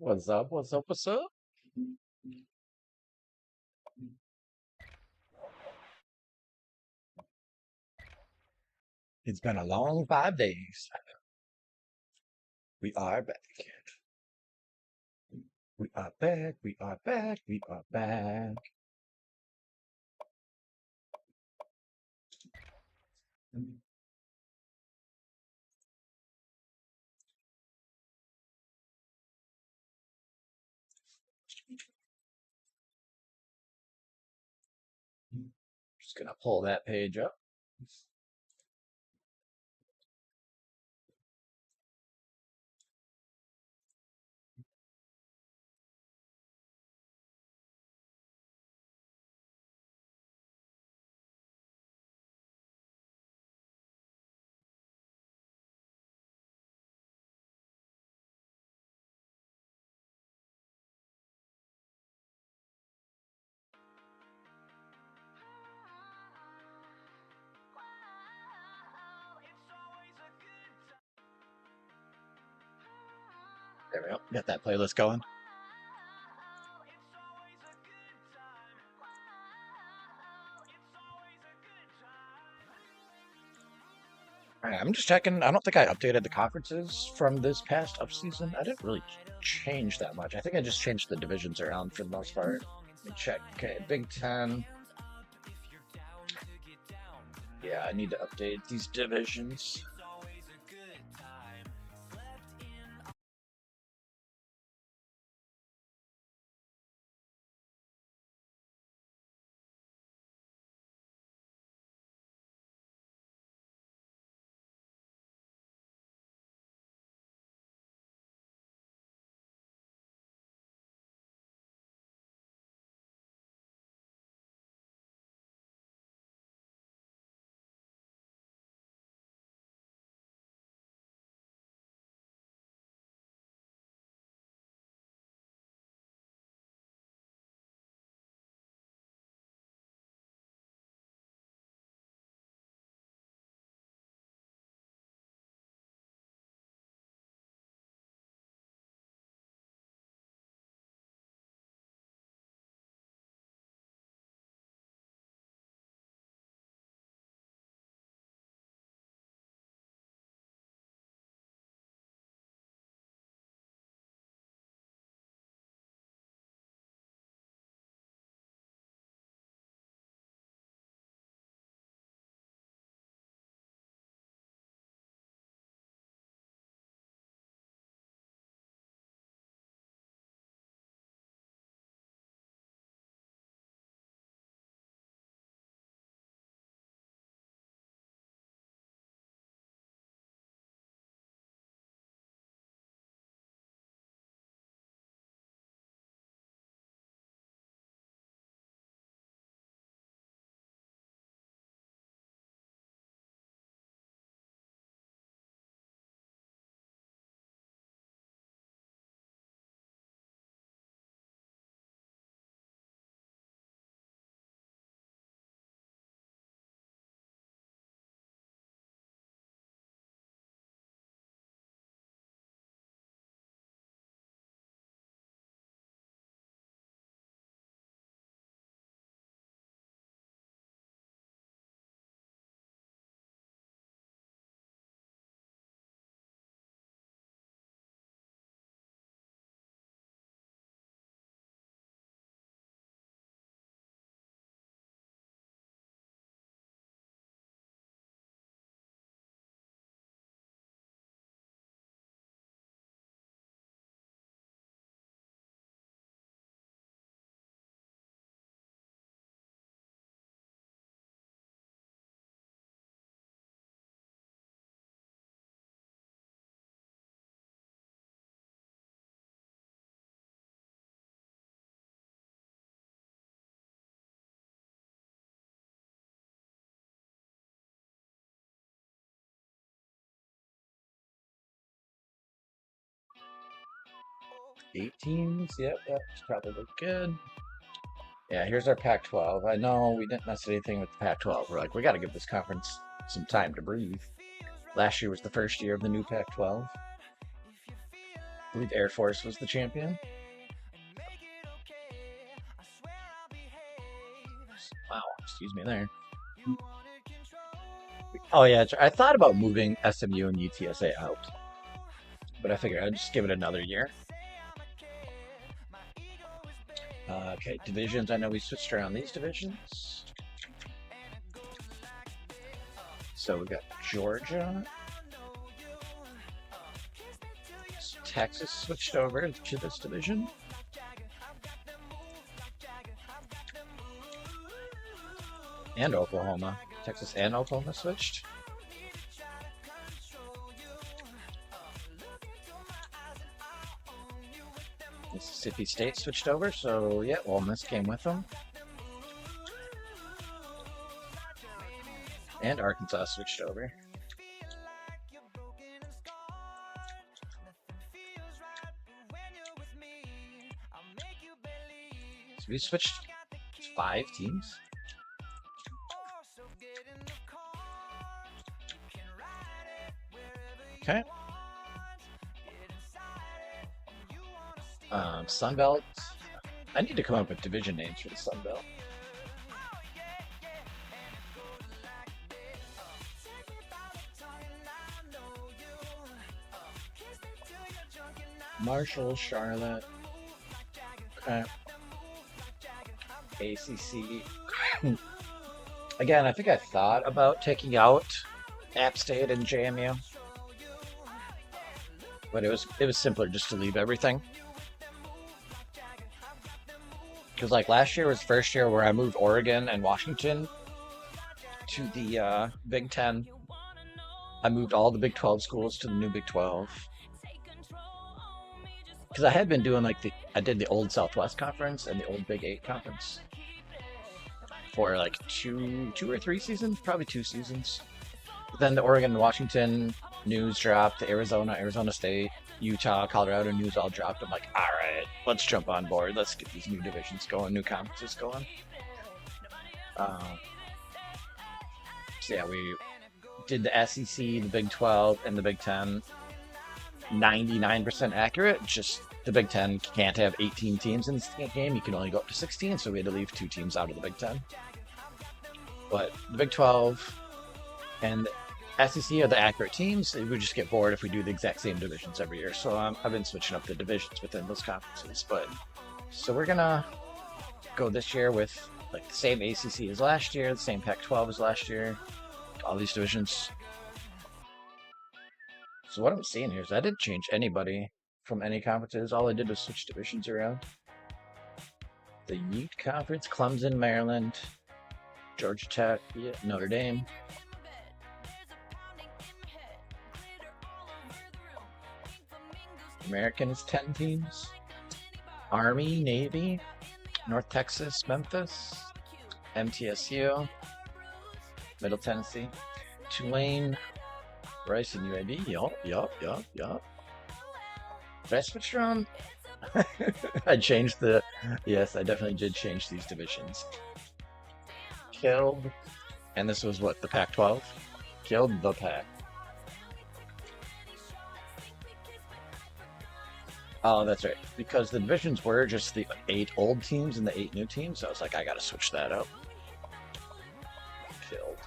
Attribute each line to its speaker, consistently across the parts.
Speaker 1: What's up? What's up? What's up? It's been a long 5 days. We are back. We are back. We are back. We are back. Just gonna pull that page up. There we go. Got that playlist going. All right, I'm just checking. I don't think I updated the conferences from this past upseason. I didn't really change that much. I think I just changed the divisions around for the most part. Let me check. Okay, Big Ten. Yeah, I need to update these divisions. Eight teams. Yep, that's probably good. Yeah, here's our Pac-12. I know we didn't mess anything with the Pac-12. We're like, we got to give this conference some time to breathe. Last year was the first year of the new Pac-12. believe Air Force was the champion. Wow, excuse me there. Oh yeah, I thought about moving SMU and UTSA out, but I figured I'd just give it another year. Okay, divisions. I know we switched around these divisions. So we got Georgia. Texas switched over to this division. And Oklahoma. Texas and Oklahoma switched. Mississippi State switched over, so yeah, Ole Miss came with them. And Arkansas switched over. So we switched 5 teams. Okay. Sunbelt. I need to come up with division names for the Sunbelt. Marshall, Charlotte. Okay. ACC. Again, I think I thought about taking out App State and JMU, but it was simpler just to leave everything. Because like last year was the first year where I moved Oregon and Washington to the Big Ten. I moved all the Big 12 schools to the new Big 12. Because I had been doing like I did the old Southwest Conference and the old Big 8 Conference for like two or 3 seasons, probably 2 seasons. But then the Oregon and Washington news dropped, the Arizona State, Utah, Colorado news all dropped. I'm like, all right, let's jump on board. Let's get these new divisions going, new conferences going. So yeah, we did the SEC, the Big 12, and the Big 10. 99% accurate. Just the Big 10 can't have 18 teams in this game. You can only go up to 16, so we had to leave 2 teams out of the Big 10. But the Big 12 and the SEC are the accurate teams. We would just get bored if we do the exact same divisions every year. So I've been switching up the divisions within those conferences. But so we're gonna go this year with like the same ACC as last year, the same Pac-12 as last year, all these divisions. So what I'm seeing here is I didn't change anybody from any conferences. All I did was switch divisions around. The Yeet Conference, Clemson, Maryland, Georgia Tech, Notre Dame. American is 10 teams. Army, Navy, North Texas, Memphis, MTSU, Middle Tennessee, Tulane, Rice, and UAB. Yup. Did I switch around? I changed the... Yes, I definitely did change these divisions. Killed. And this was what, the Pac-12? Killed the Pac. Oh, that's right. Because the divisions were just the 8 old teams and the 8 new teams. So I was like, I gotta switch that up. Killed.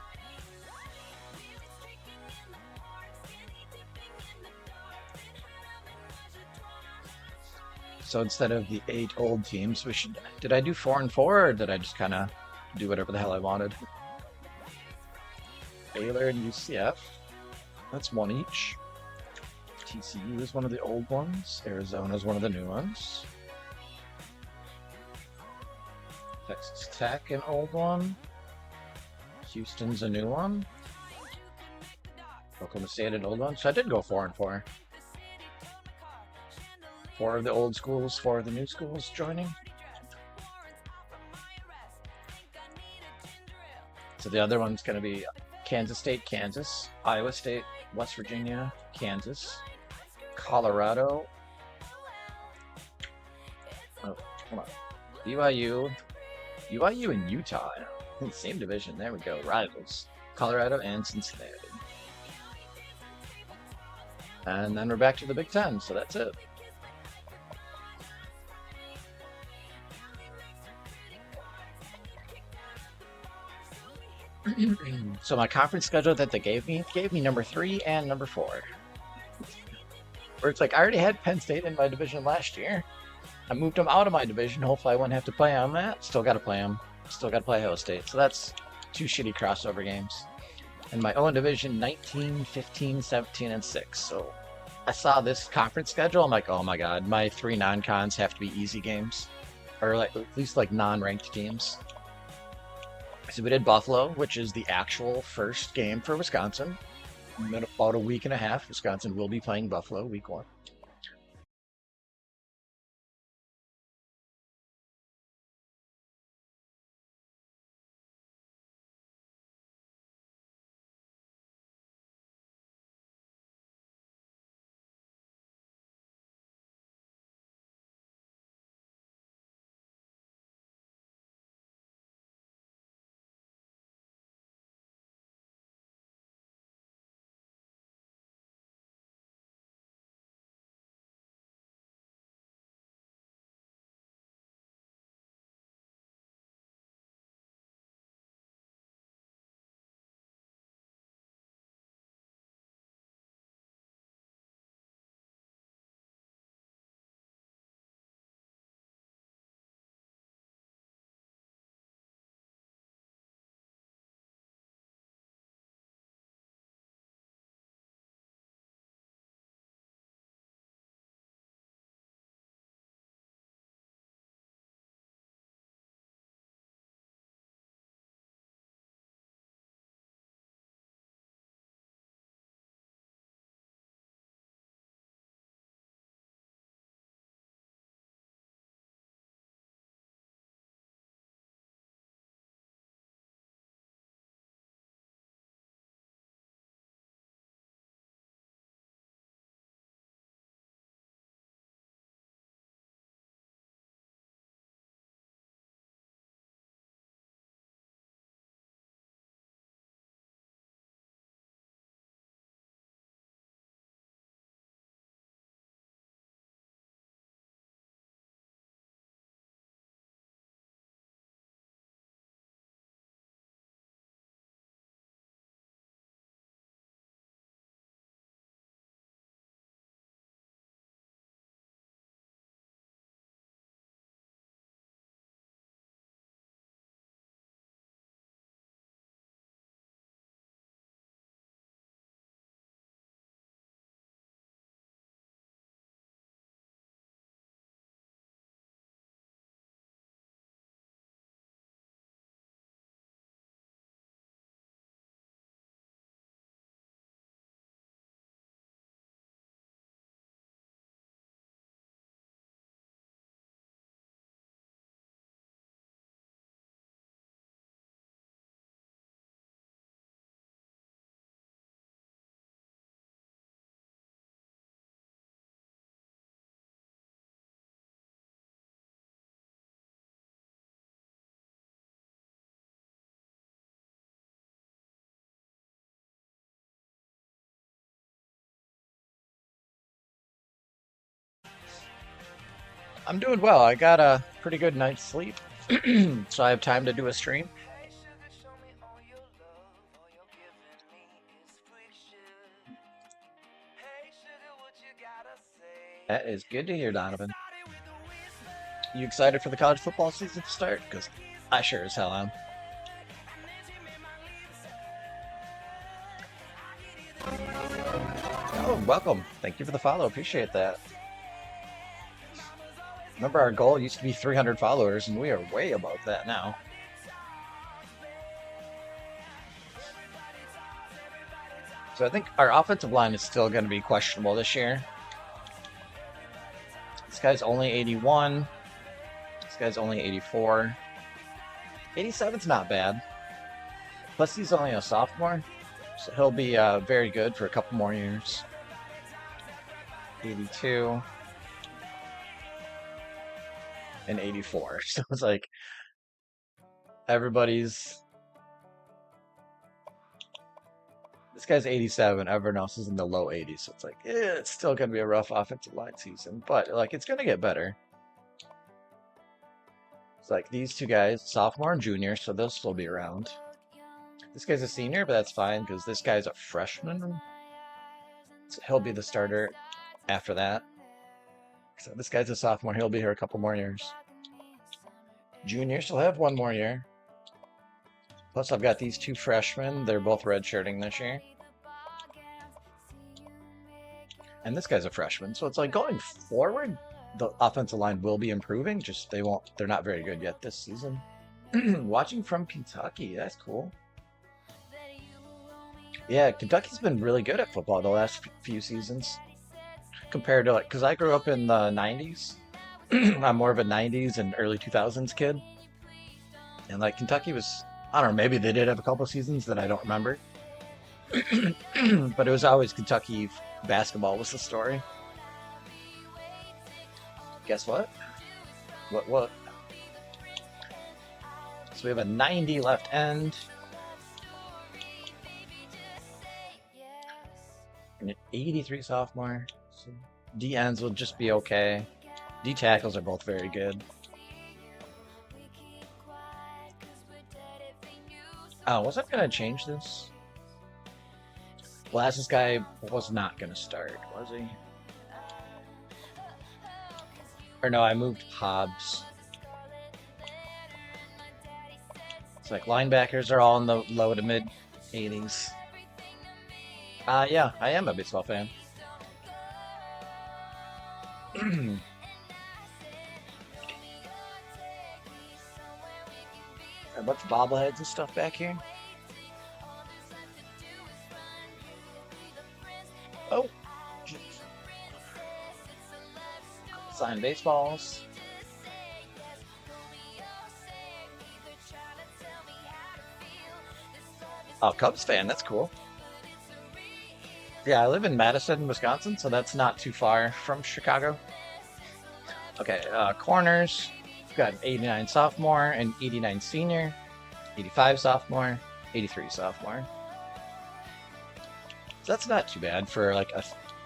Speaker 1: So instead of the 8 old teams, we should... Did I do 4 and 4, or did I just kind of do whatever the hell I wanted? Baylor and UCF. That's 1 each. TCU is one of the old ones. Arizona is one of the new ones. Texas Tech, an old one. Houston's a new one. Oklahoma State, an old one. So I did go 4 and 4. 4 of the old schools, 4 of the new schools joining. So the other one's going to be Kansas State, Kansas, Iowa State, West Virginia, Kansas, Colorado. Oh, come on. BYU and Utah. Same division. There we go. Rivals. Colorado and Cincinnati. And then we're back to the Big Ten, so that's it. So my conference schedule that they gave me number 3 and number 4. Where it's like I already had Penn State in my division last year. I moved them out of my division. Hopefully I wouldn't have to play on that. Still got to play them. Still got to play Ohio State. So that's 2 shitty crossover games. In my own division, 19, 15, 17, and 6. So I saw this conference schedule. I'm like, oh my god, my 3 non-cons have to be easy games, or like at least like non-ranked teams. So we did Buffalo, which is the actual first game for Wisconsin. In about a week and a half, Wisconsin will be playing Buffalo week 1. I'm doing well. I got a pretty good night's sleep, so I have time to do a stream. That is good to hear, Donovan. You excited for the college football season to start? Because I sure as hell am. Oh, welcome. Thank you for the follow. Appreciate that. Remember, our goal used to be 300 followers, and we are way above that now. So I think our offensive line is still going to be questionable this year. This guy's only 81. This guy's only 84. 87's not bad. Plus, he's only a sophomore, so he'll be very good for a couple more years. 82 and 84. So it's like everybody's. This guy's 87. Everyone else is in the low 80s. So it's like, it's still going to be a rough offensive line season, but like it's going to get better. It's like these two guys, sophomore and junior, so they'll still be around. This guy's a senior, but that's fine because this guy's a freshman. So he'll be the starter after that. So this guy's a sophomore. He'll be here a couple more years. Juniors will have one more year. Plus, I've got these two freshmen. They're both redshirting this year. And this guy's a freshman. So it's like going forward, the offensive line will be improving. Just they're not very good yet this season. Watching from Kentucky, that's cool. Yeah, Kentucky's been really good at football the last few seasons compared to because I grew up in the 90s. I'm more of a 90s and early 2000s kid. And like Kentucky was, I don't know, maybe they did have a couple seasons that I don't remember. But it was always Kentucky basketball was the story. Guess what? What? So we have a 90 left end. And an 83 sophomore. So D ends will just be okay. D tackles are both very good. Oh, was I gonna change this? Well, this guy was not gonna start, was he? Or no, I moved Hobbs. It's like linebackers are all in the low to mid 80s. Yeah, I am a baseball fan. A bunch of bobbleheads and stuff back here. Oh, signed baseballs. Oh, Cubs fan, that's cool. Yeah, I live in Madison, Wisconsin, so that's not too far from Chicago. Okay, corners. We've got an 89 sophomore, an 89 senior, 85 sophomore, 83 sophomore. So that's not too bad for like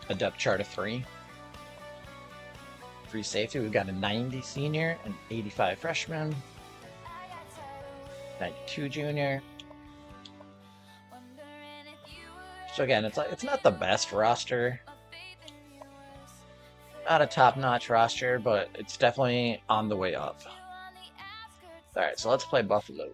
Speaker 1: a depth chart of 3. Free safety, we've got a 90 senior, an 85 freshman, 92 junior. So again, it's not the best roster. Not a top-notch roster, but it's definitely on the way up. Alright, so let's play Buffalo.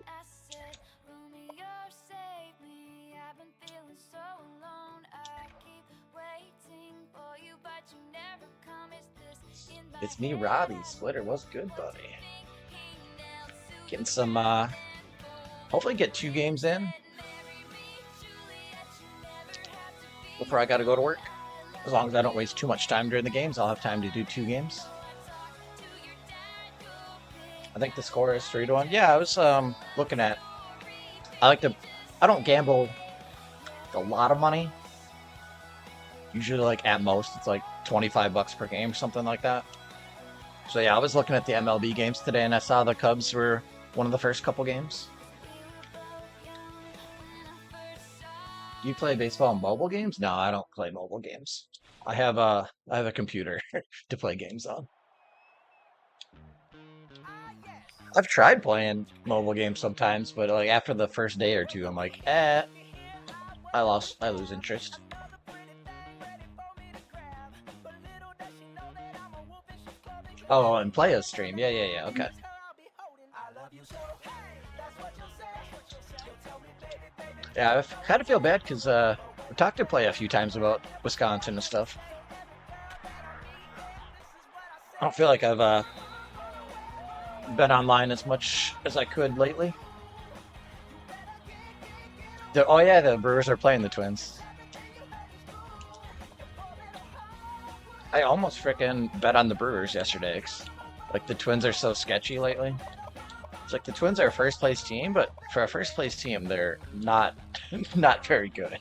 Speaker 1: It's me, Robbie. Splitter, what's good, buddy? Getting some, hopefully get 2 games in before I gotta go to work. As long as I don't waste too much time during the games, I'll have time to do 2 games. I think the score is 3-1. Yeah, I was looking at. I don't gamble a lot of money. Usually, like at most, it's like $25 per game, something like that. So yeah, I was looking at the MLB games today, and I saw the Cubs were one of the first couple games. Do you play baseball in mobile games? No, I don't play mobile games. I have a computer to play games on. I've tried playing mobile games sometimes, but like after the first day or 2, I'm like, I lose interest. Oh, and play a stream. Yeah, okay. Yeah, I kind of feel bad because we talked to Play a few times about Wisconsin and stuff. I don't feel like I've been online as much as I could lately. Oh yeah, the Brewers are playing the Twins. I almost freaking bet on the Brewers yesterday. Like the Twins are so sketchy lately. It's like the Twins are a first place team, but for a first place team, they're not not very good.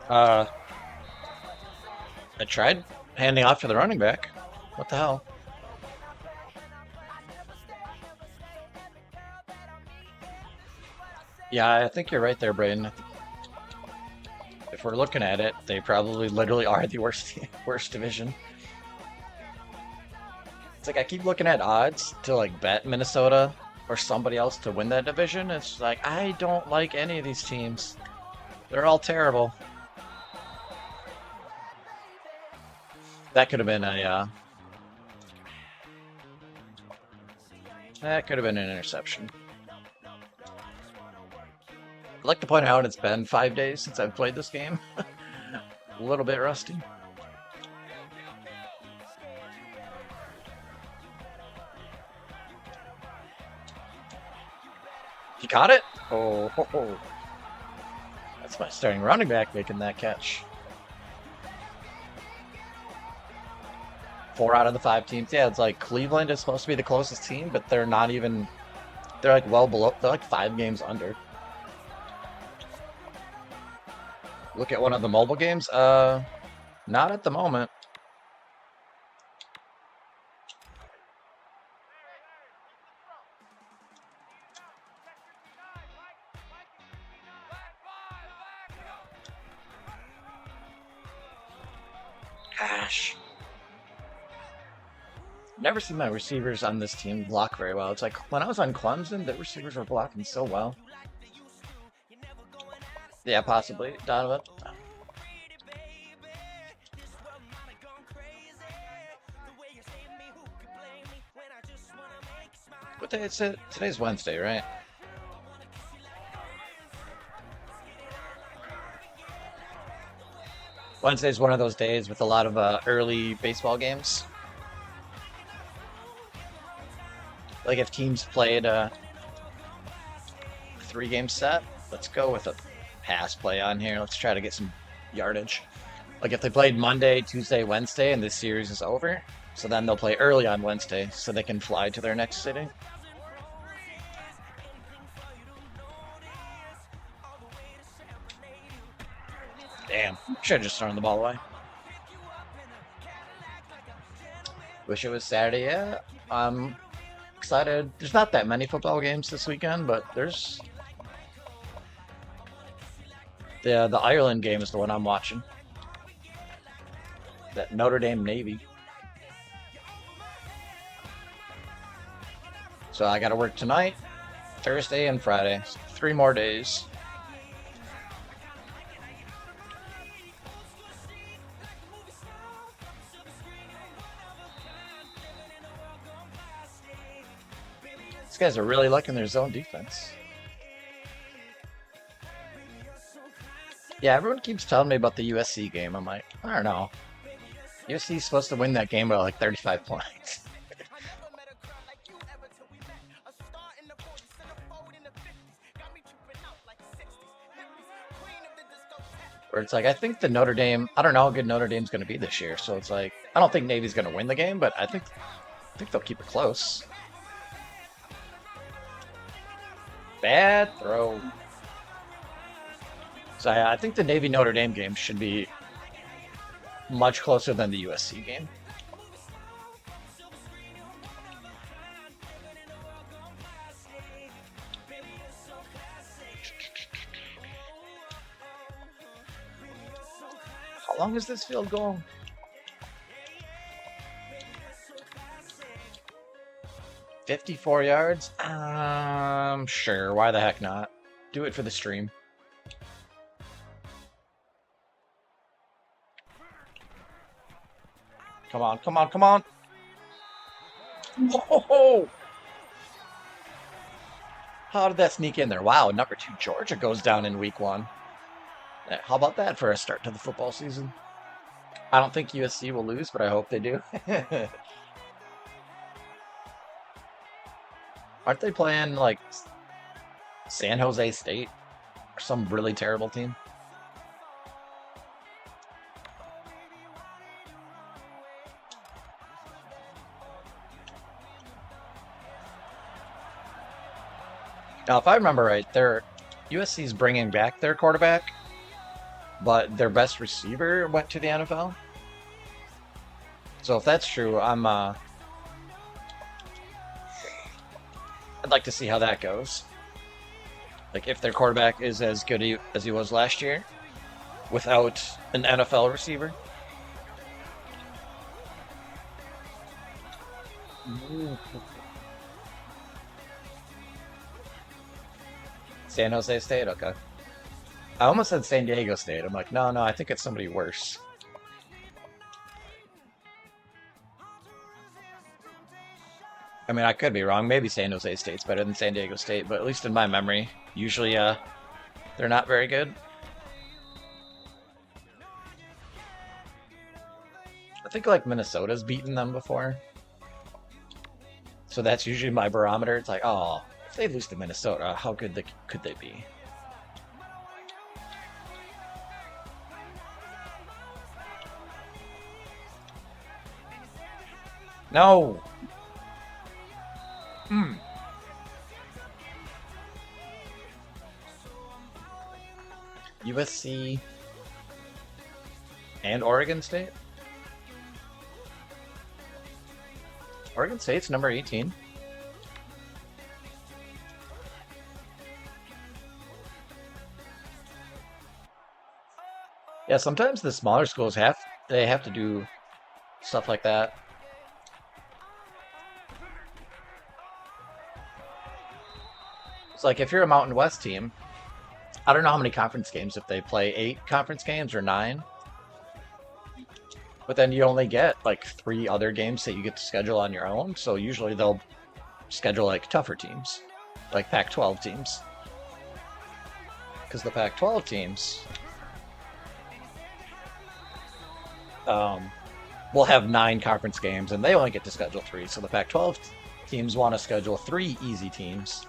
Speaker 1: I tried handing off to the running back. What the hell? Yeah, I think you're right there, Braden. we're looking at it, they probably literally are the worst division. It's like I keep looking at odds to like bet Minnesota or somebody else to win that division. It's like I don't like any of these teams. They're all terrible. That could have been a that could have been an interception. I'd like to point out it's been 5 days since I've played this game. A little bit rusty. He caught it? Oh, ho, ho. That's my starting running back making that catch. 4 out of the 5 teams. Yeah, it's like Cleveland is supposed to be the closest team, but they're not even. They're like well below. They're like 5 games under. Look at one of the mobile games. Not at the moment. Gosh. Never seen my receivers on this team block very well. It's like when I was on Clemson, the receivers were blocking so well. Yeah, possibly. Donovan. What day is it? Today's Wednesday, right? Wednesday's one of those days with a lot of early baseball games. Like if teams played a 3-game set, let's go with a pass play on here. Let's try to get some yardage. Like if they played Monday, Tuesday, Wednesday, and this series is over, so then they'll play early on Wednesday so they can fly to their next city. Damn, should have just thrown the ball away. Wish it was Saturday. Yeah, I'm excited. There's not that many football games this weekend, but there's the Ireland game is the one I'm watching. That Notre Dame Navy. So I got to work tonight, Thursday, and Friday. 3 more days. These guys are really liking their zone defense. Yeah, everyone keeps telling me about the USC game. I'm like, I don't know. USC's supposed to win that game by like 35 points. Where it's like, I think the Notre Dame, I don't know how good Notre Dame's going to be this year. So it's like, I don't think Navy's going to win the game, but I think they'll keep it close. Bad throw. So I think the Navy Notre Dame game should be much closer than the USC game. How long is this field goal? 54 yards? Sure. Why the heck not? Do it for the stream. Come on, come on, come on. Oh! How did that sneak in there? Wow, number 2 Georgia goes down in week 1. How about that for a start to the football season? I don't think USC will lose, but I hope they do. Aren't they playing like San Jose State or some really terrible team? Now, if I remember right, USC's bringing back their quarterback, but their best receiver went to the NFL. So if that's true, I'd like to see how that goes. Like if their quarterback is as good as he was last year, without an NFL receiver. San Jose State, okay. I almost said San Diego State. I'm like, no, no, I think it's somebody worse. I mean, I could be wrong. Maybe San Jose State's better than San Diego State, but at least in my memory, usually they're not very good. I think like Minnesota's beaten them before. So that's usually my barometer. It's like, oh, if they lose to Minnesota, how good could they be? No. Hmm. USC and Oregon State? Oregon State's number 18. Yeah, sometimes the smaller schools have to do stuff like that. It's like if you're a Mountain West team, I don't know how many conference games, if they play 8 conference games or 9, but then you only get like 3 other games that you get to schedule on your own. So usually they'll schedule like tougher teams, like Pac-12 teams, because the Pac-12 teams will have 9 conference games and they only get to schedule 3. So the Pac-12 teams want to schedule 3 easy teams.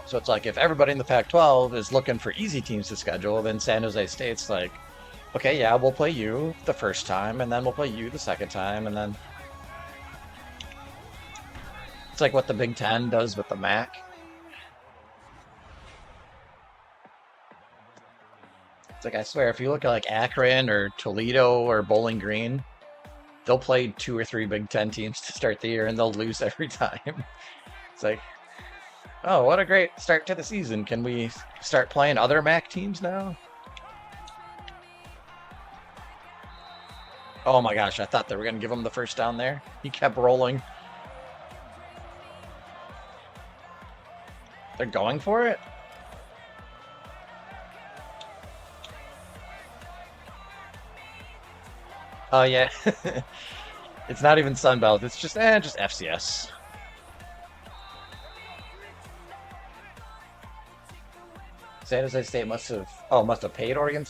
Speaker 1: So it's like if everybody in the Pac-12 is looking for easy teams to schedule, then San Jose State's like, okay, yeah, we'll play you the first time, and then we'll play you the second time, and then it's like what the Big Ten does with the MAC. It's like I swear, if you look at like Akron or Toledo or Bowling Green, they'll play 2 or 3 Big Ten teams to start the year, and they'll lose every time. It's like, oh, what a great start to the season. Can we start playing other MAC teams now? Oh my gosh, I thought they were going to give him the first down there. He kept rolling. They're going for it? Oh yeah. It's not even Sunbelt. It's just FCS. San Jose State must have paid Oregon.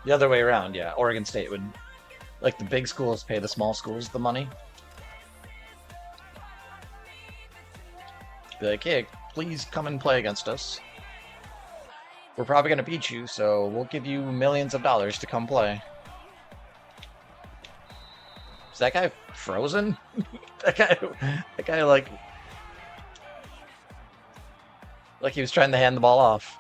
Speaker 1: The other way around, yeah. Oregon State would, like the big schools pay the small schools the money. Be like, hey, please come and play against us. We're probably gonna beat you, so we'll give you millions of dollars to come play. Is that guy frozen? That guy like he was trying to hand the ball off.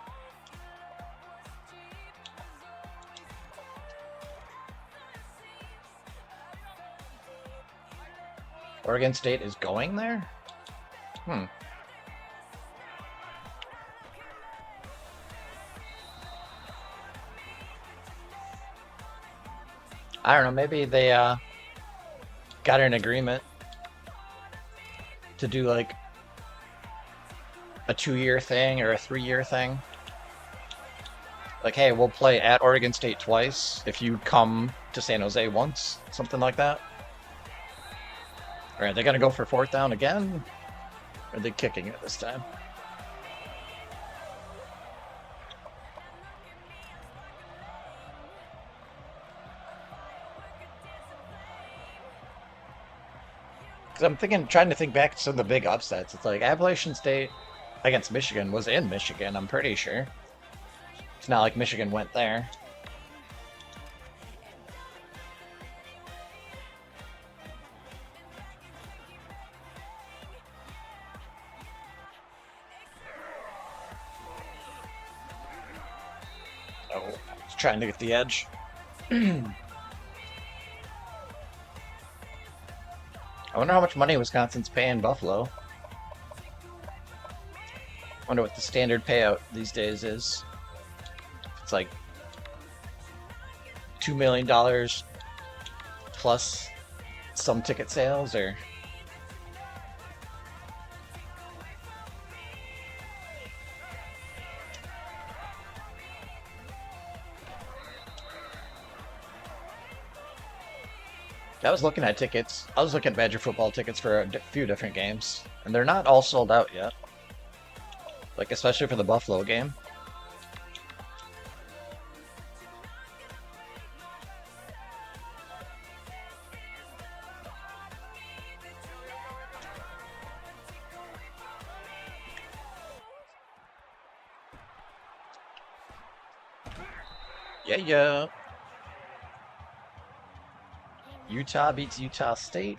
Speaker 1: Oregon State is going there? Hmm. I don't know, maybe they got an agreement to do like a 2-year thing or a 3-year thing. Like, hey, we'll play at Oregon State twice if you come to San Jose once, something like that. All right, they're gonna go for 4th down again? Or are they kicking it this time? Because I'm trying to think back to some of the big upsets. It's like Appalachian State against Michigan was in Michigan, I'm pretty sure. It's not like Michigan went there. Oh, trying to get the edge. I wonder how much money Wisconsin's paying Buffalo. Wonder what the standard payout these days is. It's like $2 million plus some ticket sales, or I was looking at tickets. I was looking at Badger football tickets for a few different games, and they're not all sold out yet. Like especially for the Buffalo game. Yeah, yeah. Utah beats Utah State.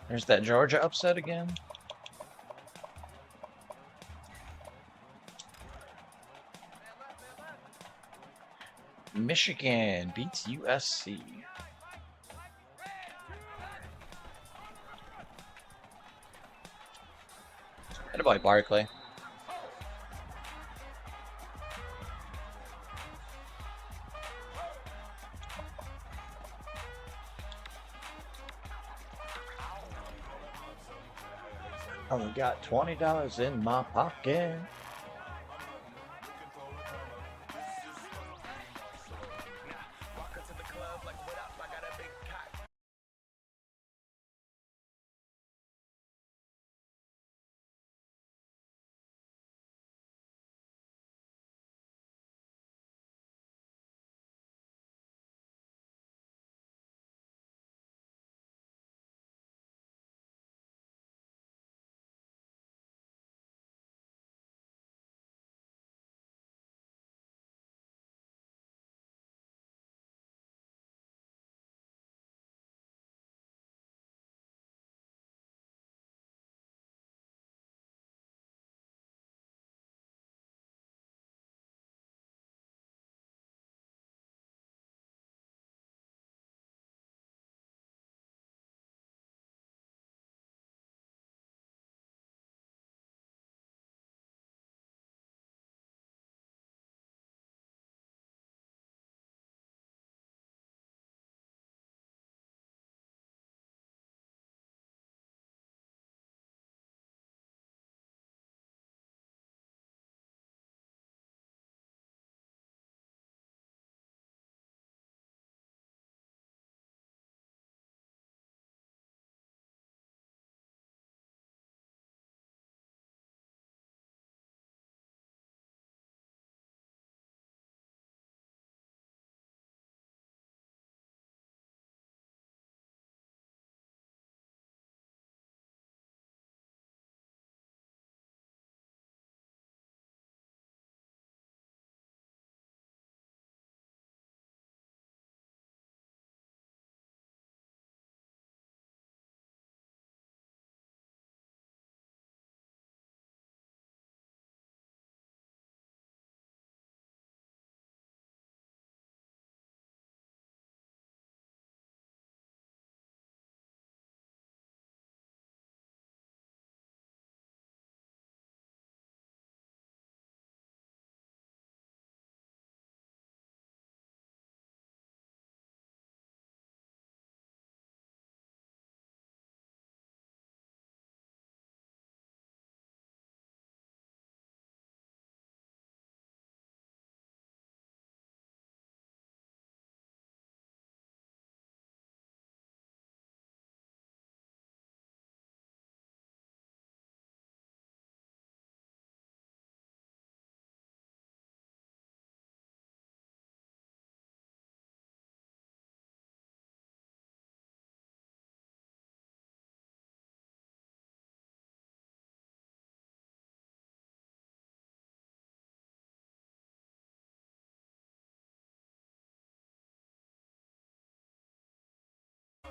Speaker 1: There's that Georgia upset again. Michigan beats USC. And about Barkley. Only got $20 in my pocket.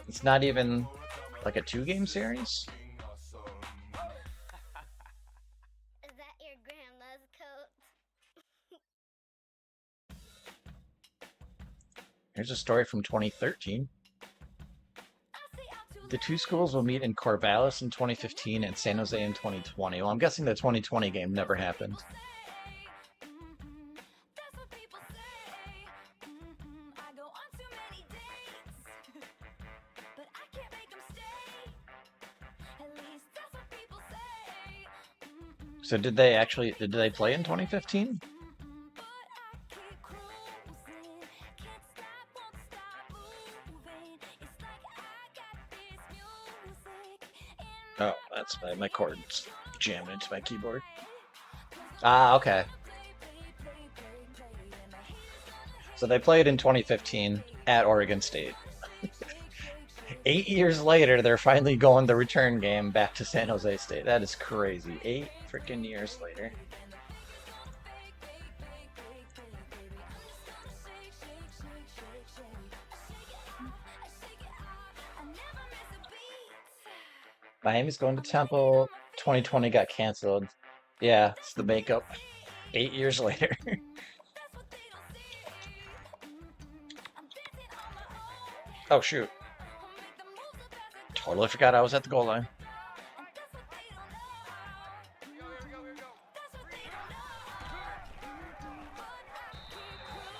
Speaker 1: It's not even like a 2 game series.
Speaker 2: Is that your grandma's coat?
Speaker 1: Here's a story from 2013. The two schools will meet in Corvallis in 2015 and San Jose in 2020. Well, I'm guessing the 2020 game never happened. So did they play in 2015? Oh, that's my chords jammed into my keyboard. Ah, okay. So they played in 2015 at Oregon State. 8 years later, they're finally going the return game back to San Jose State. That is crazy. 8 freaking years later. Miami's going to Temple. 2020 got canceled. Yeah, it's the makeup. 8 years later. Oh, shoot. Totally forgot I was at the goal line.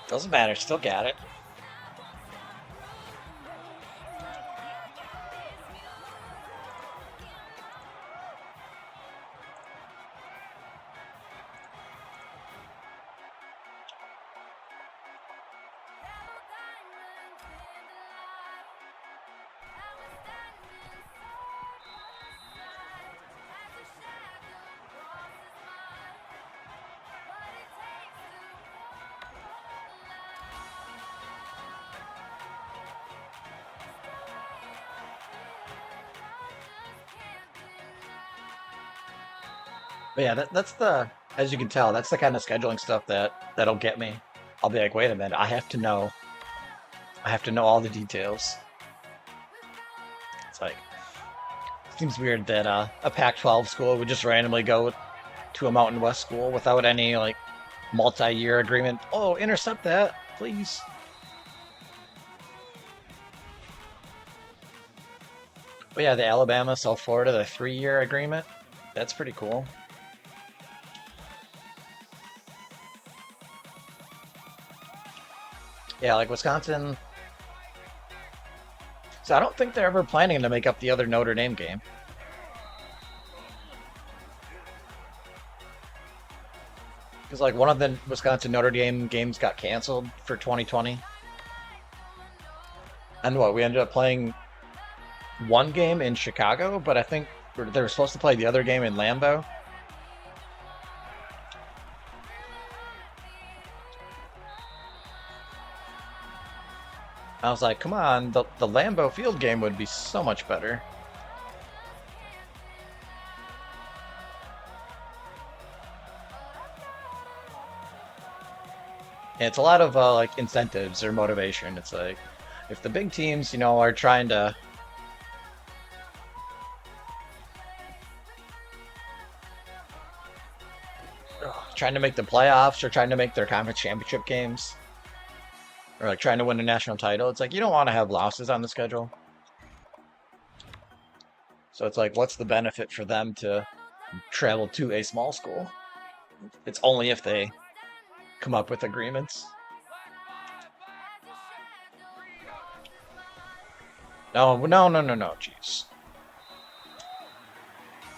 Speaker 1: Doesn't matter. Still got it. But yeah, that's as you can tell, that's the kind of scheduling stuff that'll get me. I'll be like, wait a minute, I have to know all the details. It's like, seems weird that a Pac-12 school would just randomly go to a Mountain West school without any like multi-year agreement. Oh, intercept that, please. But yeah, the Alabama, South Florida, the 3-year agreement. That's pretty cool. Yeah, like Wisconsin. So I don't think they're ever planning to make up the other Notre Dame game. Because like one of the Wisconsin Notre Dame games got canceled for 2020. And what, we ended up playing one game in Chicago, but I think they were supposed to play the other game in Lambeau. I was like, come on, the Lambeau Field game would be so much better. And it's a lot of like incentives or motivation. It's like if the big teams, are trying to make the playoffs or trying to make their conference championship games or like trying to win a national title, it's like you don't want to have losses on the schedule. So it's like, what's the benefit for them to travel to a small school? It's only if they come up with agreements. No, no, no, no, no, jeez.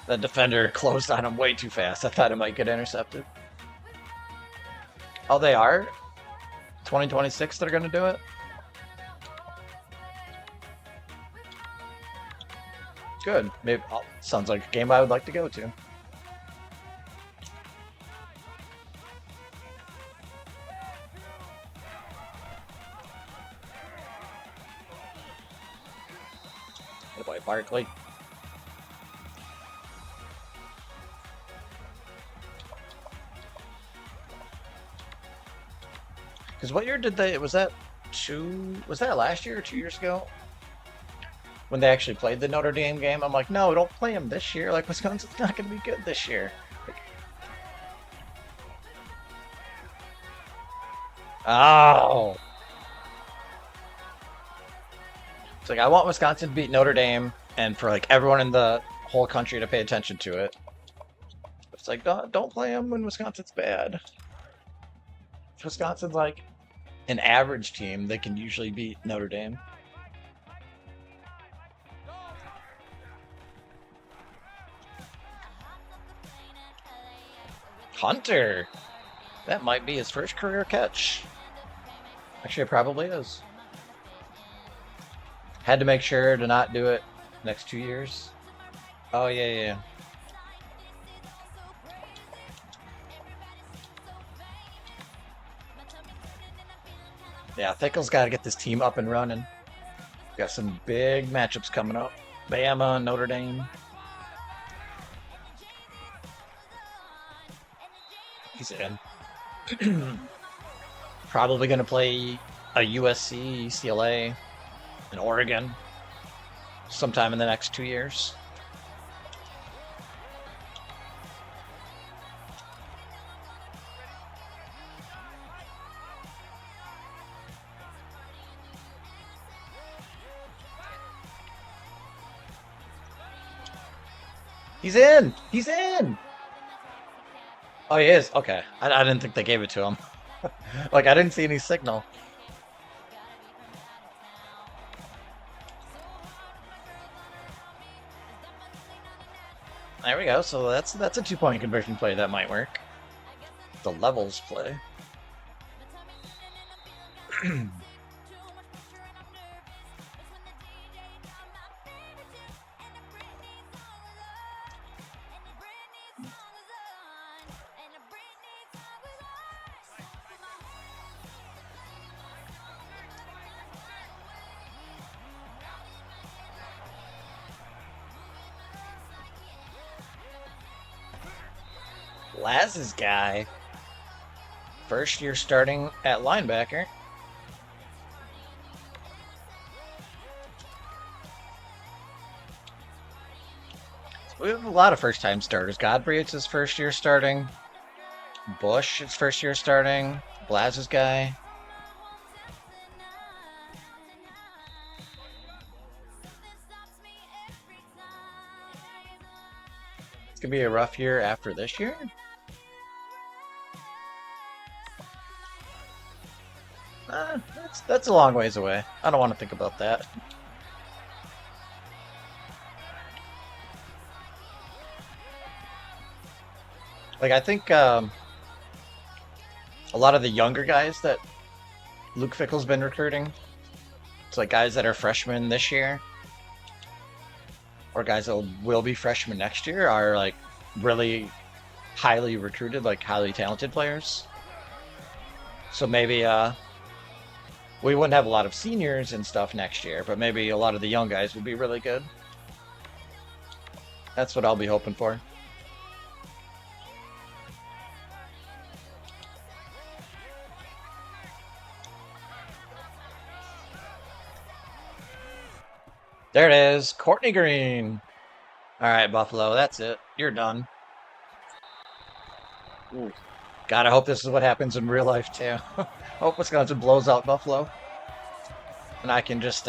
Speaker 1: The defender closed on him way too fast. I thought it might get intercepted. Oh, they are? 2026 they're going to do it? Good. Maybe sounds like a game I would like to go to. Good boy, Barkley. Because what year did they? Was that last year or 2 years ago? When they actually played the Notre Dame game, I'm like, no, don't play them this year. Like, Wisconsin's not going to be good this year. Oh. It's like, I want Wisconsin to beat Notre Dame and for like everyone in the whole country to pay attention to it. It's like don't play them when Wisconsin's bad. If Wisconsin's like an average team, they can usually beat Notre Dame. Hunter! That might be his first career catch. Actually, it probably is. Had to make sure to not do it next 2 years. Oh, yeah. Yeah, Fickle's got to get this team up and running. Got some big matchups coming up. Bama, Notre Dame. He's in. Probably going to play a USC, UCLA, and Oregon sometime in the next 2 years. He's in! He's in! Oh, he is? Okay. I didn't think they gave it to him. Like, I didn't see any signal. There we go. So that's a 2-point conversion play that might work. The levels play. Laz's guy. First year starting at linebacker. We have a lot of first-time starters. Godfrey, it's his first year starting. Bush, it's first year starting. Blaz's guy. It's gonna be a rough year after this year. That's a long ways away. I don't want to think about that. Like, I think a lot of the younger guys that Luke Fickle's been recruiting, it's like guys that are freshmen this year, or guys that will be freshmen next year, are like really highly recruited, like highly talented players. So maybe we wouldn't have a lot of seniors and stuff next year, but maybe a lot of the young guys would be really good. That's what I'll be hoping for. There it is, Courtney Green. All right, Buffalo, that's it. You're done. Ooh. God, I hope this is what happens in real life too. Hope Wisconsin blows out Buffalo, and I can just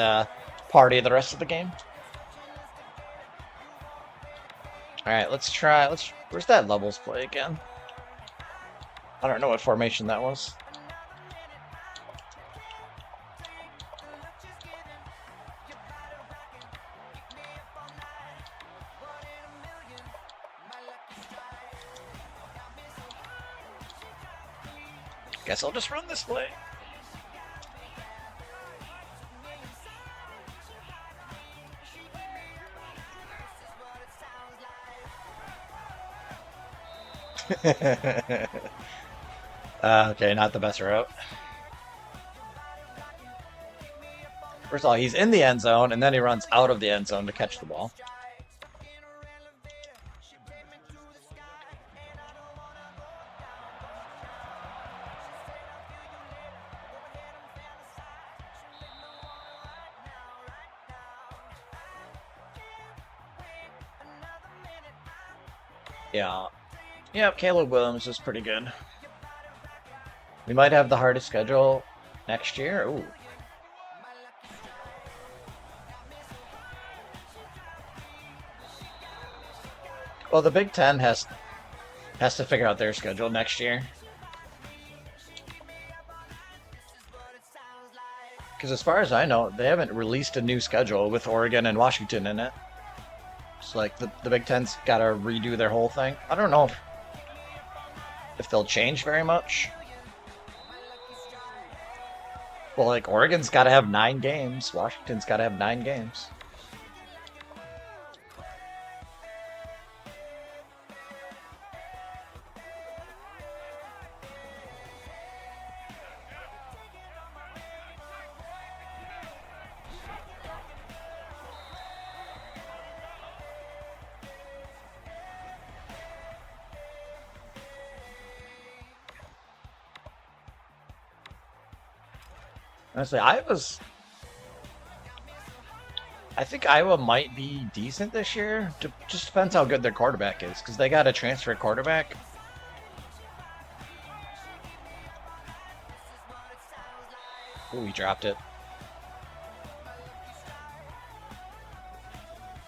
Speaker 1: party the rest of the game. All right, let's try. Where's that levels play again? I don't know what formation that was. Guess I'll just run this play. Okay, not the best route. First of all, he's in the end zone, and then he runs out of the end zone to catch the ball. Yeah. Yep, Caleb Williams is pretty good. We might have the hardest schedule next year. Ooh. Well, the Big Ten has to figure out their schedule next year. Because as far as I know, they haven't released a new schedule with Oregon and Washington in it. It's like the Big Ten's got to redo their whole thing. I don't know if they'll change very much. Well, like Oregon's got to have 9 games. Washington's got to have 9 games. Honestly, I think Iowa might be decent this year. Just depends how good their quarterback is, because they got a transfer quarterback. Ooh, he dropped it.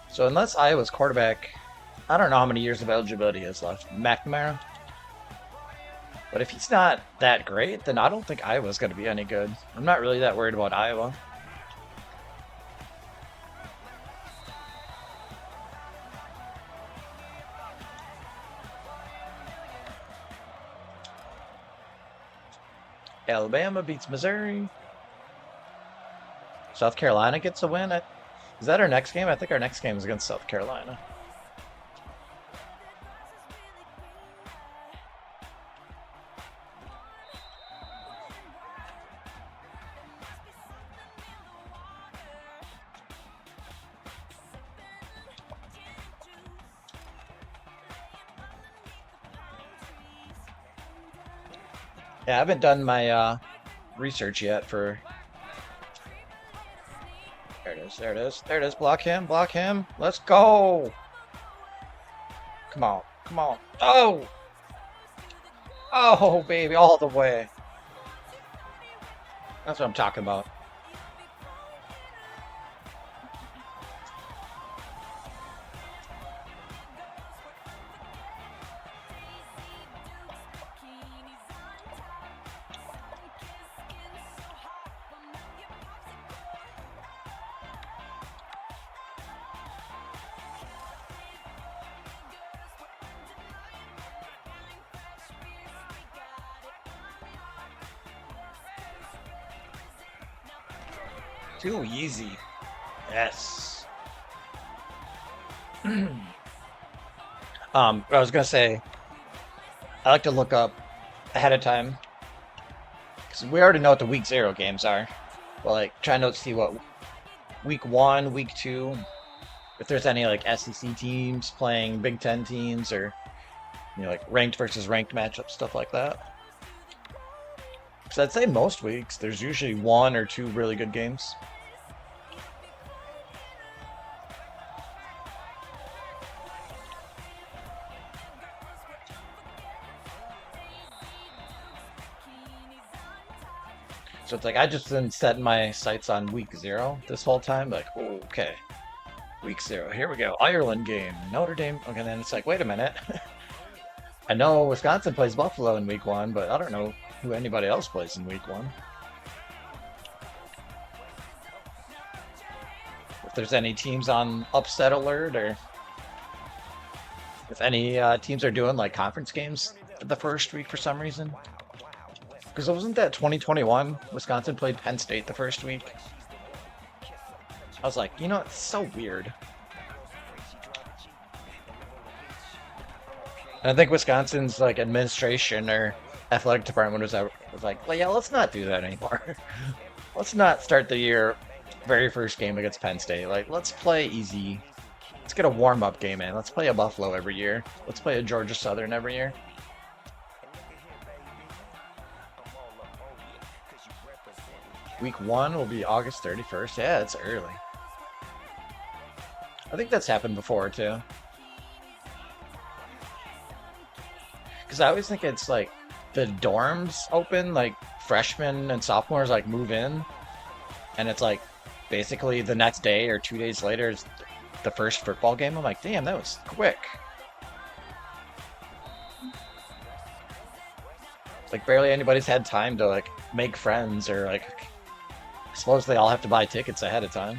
Speaker 1: So unless Iowa's quarterback, I don't know how many years of eligibility is left. McNamara. But if he's not that great, then I don't think Iowa's going to be any good. I'm not really that worried about Iowa. Alabama beats Missouri. South Carolina gets a win. Is that our next game? I think our next game is against South Carolina. Yeah, I haven't done my research yet for. There it is. There it is. There it is. Block him. Block him. Let's go. Come on. Come on. Oh! Oh, baby. All the way. That's what I'm talking about. Too easy. Yes. I was gonna say, I like to look up ahead of time because we already know what the week 0 games are. But like, trying to see what week 1, week 2, if there's any like SEC teams playing Big Ten teams or like ranked versus ranked matchups, stuff like that. Because I'd say most weeks there's usually 1 or 2 really good games. So it's like I just been setting my sights on week 0 this whole time. Like, oh, okay, week 0, here we go. Ireland game, Notre Dame. Okay, then it's like, wait a minute. I know Wisconsin plays Buffalo in week 1, but I don't know who anybody else plays in week 1. If there's any teams on upset alert, or if any teams are doing like conference games the first week for some reason. Because wasn't that 2021? Wisconsin played Penn State the first week. I was like, it's so weird. And I think Wisconsin's like administration or athletic department was like, well, yeah, let's not do that anymore. Let's not start the year very first game against Penn State. Like, let's play easy. Let's get a warm-up game in. Let's play a Buffalo every year. Let's play a Georgia Southern every year. Week 1 will be August 31st. Yeah, it's early. I think that's happened before, too. Because I always think it's like the dorms open, like freshmen and sophomores like move in. And it's like basically the next day or 2 days later is the first football game. I'm like, damn, that was quick. Like barely anybody's had time to like make friends or like I suppose they all have to buy tickets ahead of time.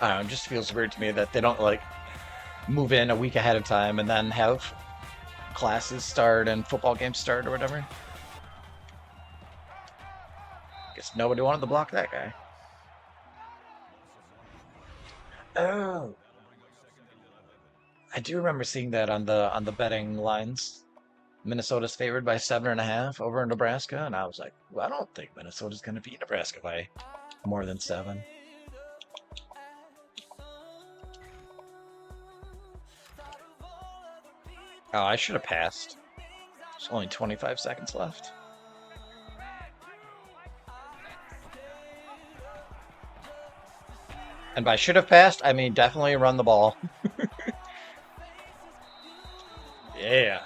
Speaker 1: I don't know, it just feels weird to me that they don't like move in a week ahead of time and then have classes start and football games start or whatever. Guess nobody wanted to block that guy. Oh, I do remember seeing that on the betting lines. Minnesota's favored by 7.5 over in Nebraska, and I was like, well, I don't think Minnesota's going to beat Nebraska by more than 7. Oh, I should have passed. There's only 25 seconds left. And by should have passed, I mean definitely run the ball. Yeah.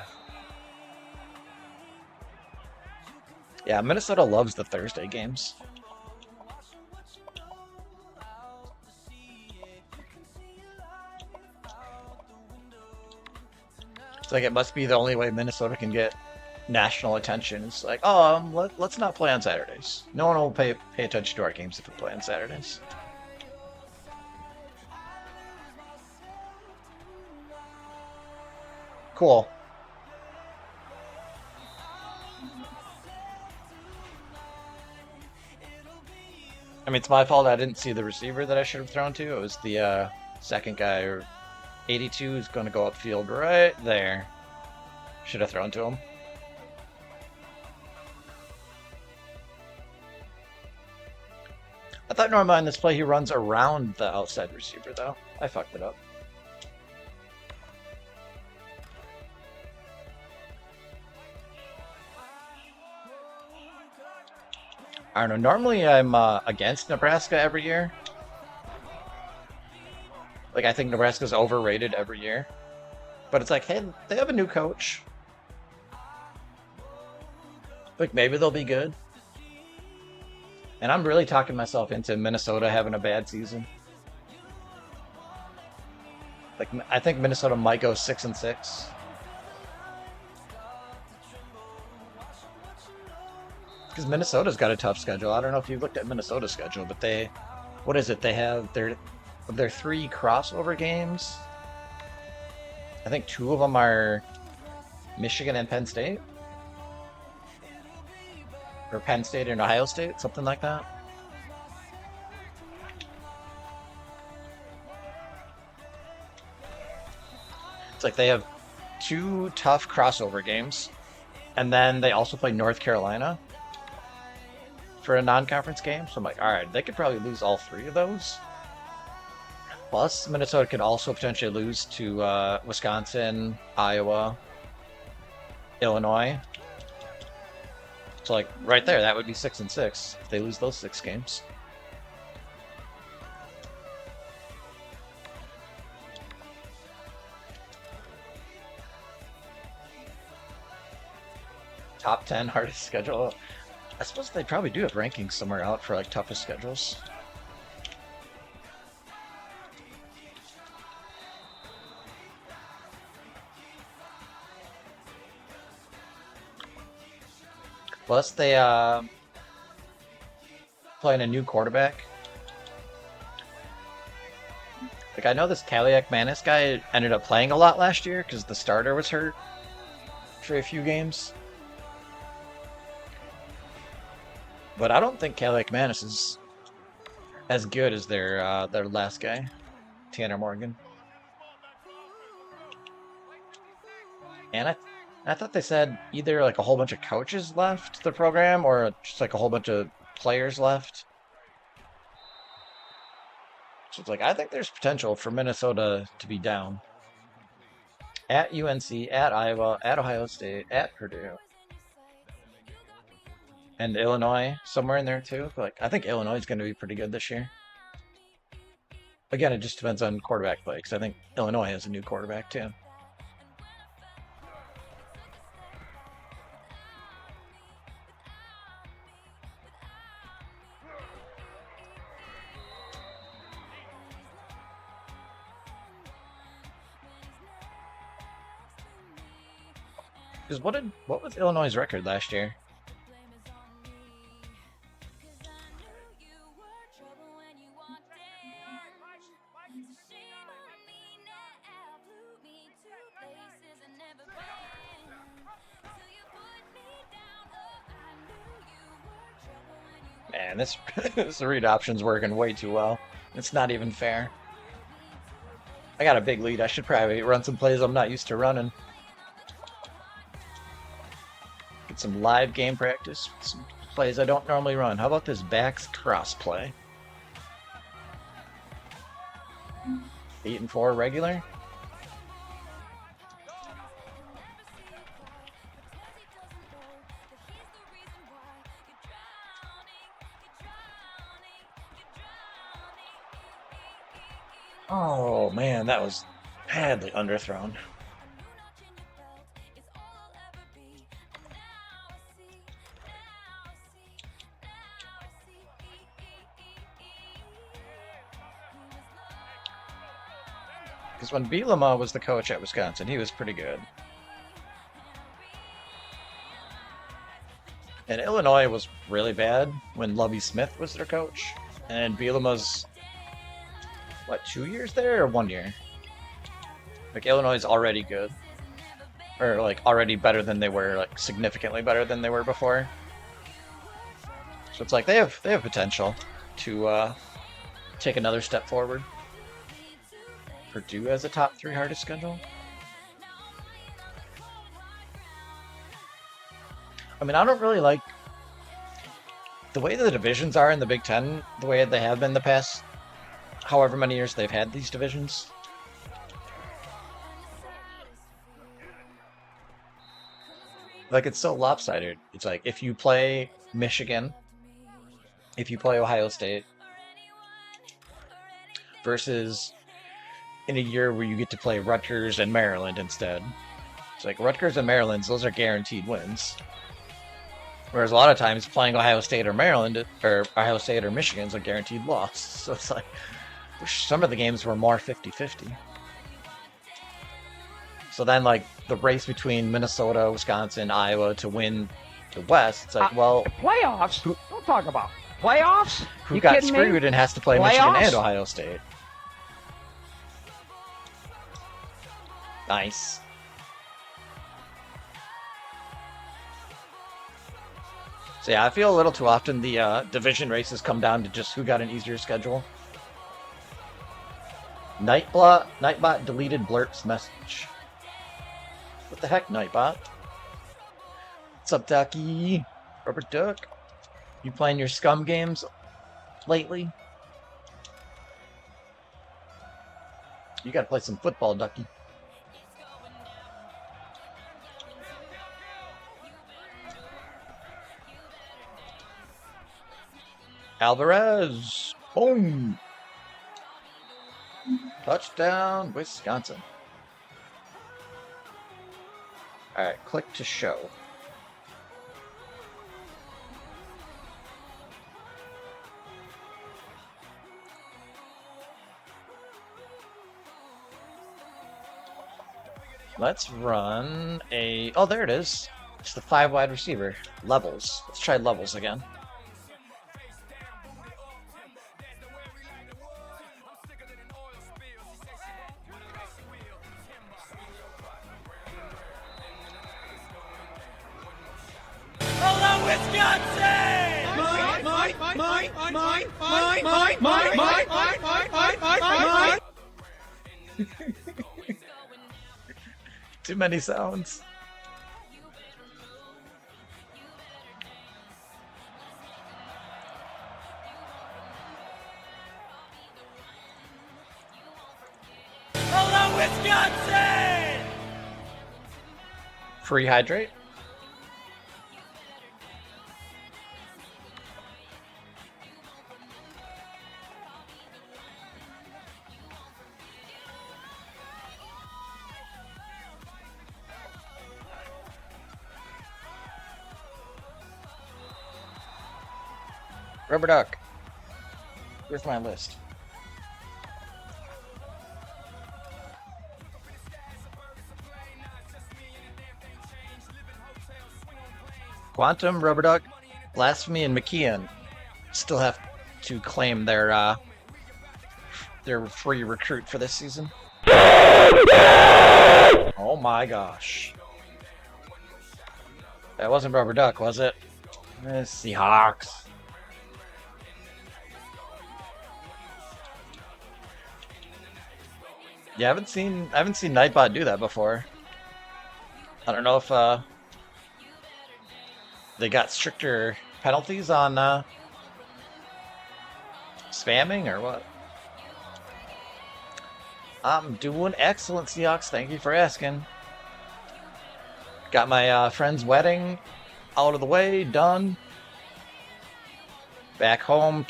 Speaker 1: Yeah, Minnesota loves the Thursday games. It's like it must be the only way Minnesota can get national attention. It's like, oh, let's not play on Saturdays. No one will pay attention to our games if we play on Saturdays. Cool. I mean, it's my fault I didn't see the receiver that I should have thrown to. It was the second guy, or 82 is going to go upfield right there. Should have thrown to him. I thought normally on this play he runs around the outside receiver, though. I fucked it up. I don't know. Normally I'm against Nebraska every year. Like, I think Nebraska's overrated every year. But it's like, hey, they have a new coach. Like, maybe they'll be good. And I'm really talking myself into Minnesota having a bad season. Like, I think Minnesota might go 6-6. Because Minnesota's got a tough schedule. I don't know if you've looked at Minnesota's schedule, but they, what is it? They have their 3 crossover games. I think 2 of them are Michigan and Penn State. Or Penn State and Ohio State, something like that. It's like they have 2 tough crossover games, and then they also play North Carolina for a non-conference game. So I'm like, all right, they could probably lose all 3 of those. Plus, Minnesota could also potentially lose to Wisconsin, Iowa, Illinois. So like right there, that would be 6-6 if they lose those 6 games. Top 10 hardest schedule. I suppose they probably do have rankings somewhere out for like toughest schedules. Plus they playing a new quarterback. Like I know this Kaliak Manis guy ended up playing a lot last year because the starter was hurt for a few games. But I don't think Kaliak Manis is as good as their last guy, Tanner Morgan. And I thought they said either like a whole bunch of coaches left the program or just like a whole bunch of players left. So it's like I think there's potential for Minnesota to be down. At UNC, at Iowa, at Ohio State, at Purdue. And Illinois somewhere in there too. Like I think Illinois is going to be pretty good this year. Again, it just depends on quarterback play because I think Illinois has a new quarterback too. Because what was Illinois' record last year? Man, this this read option's working way too well. It's not even fair. I got a big lead. I should probably run some plays I'm not used to running. Get some live game practice. Some plays I don't normally run. How about this backs cross play? 8-4 regular. Oh man, that was badly underthrown. Because when Bielema was the coach at Wisconsin, he was pretty good. And Illinois was really bad when Lovie Smith was their coach. And Bielema's, what, 2 years there or 1 year? Like, Illinois is already good. Or, like, already better than they were, like, significantly better than they were before. So it's like, they have potential to take another step forward. Purdue has a top 3 hardest schedule. I mean, I don't really like the way the divisions are in the Big Ten, the way they have been the past however many years they've had these divisions. Like, it's so lopsided. It's like, if you play Michigan, if you play Ohio State, versus in a year where you get to play Rutgers and Maryland instead. It's like, Rutgers and Maryland, those are guaranteed wins. Whereas a lot of times playing Ohio State or Maryland, or Ohio State or Michigan's a guaranteed loss. So it's like, wish some of the games were more 50-50. So then, like, the race between Minnesota, Wisconsin, Iowa to win the West, it's like, well...
Speaker 3: Playoffs? Don't talk about playoffs?
Speaker 1: Who got screwed and has to play Michigan and Ohio State? Nice. So yeah, I feel a little too often the division races come down to just who got an easier schedule. Nightbot deleted Blurp's message. What the heck, Nightbot? What's up, Ducky? Rubber Duck? You playing your scum games lately? You gotta play some football, Ducky. Alvarez! Boom! Touchdown, Wisconsin. Alright, click to show. Let's run a... Oh, there it is. It's the 5 wide receiver. Levels. Let's try levels again.
Speaker 4: Hello, Wisconsin!
Speaker 1: Too many sounds.
Speaker 4: Hello, Wisconsin!
Speaker 1: Free hydrate. Rubber Duck. Where's my list? Quantum, Rubber Duck, Blasphemy, and McKeon still have to claim their free recruit for this season. Oh my gosh. That wasn't Rubber Duck, was it? Seahawks. Yeah, I haven't seen Nightbot do that before. I don't know if they got stricter penalties on spamming or what. I'm doing excellent, Seahawks. Thank you for asking. Got my friend's wedding out of the way, done. Back home,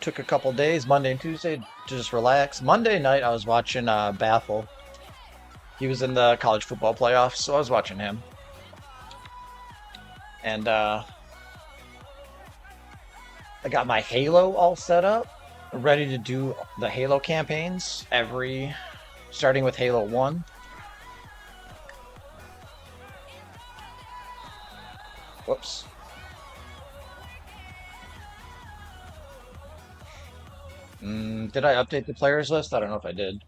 Speaker 1: took a couple days, Monday and Tuesday, to just relax. Monday night, I was watching Baffle. He was in the college football playoffs, so I was watching him. And I got my Halo all set up, ready to do the Halo campaigns starting with Halo 1. Whoops. Did I update the players list? I don't know if I did.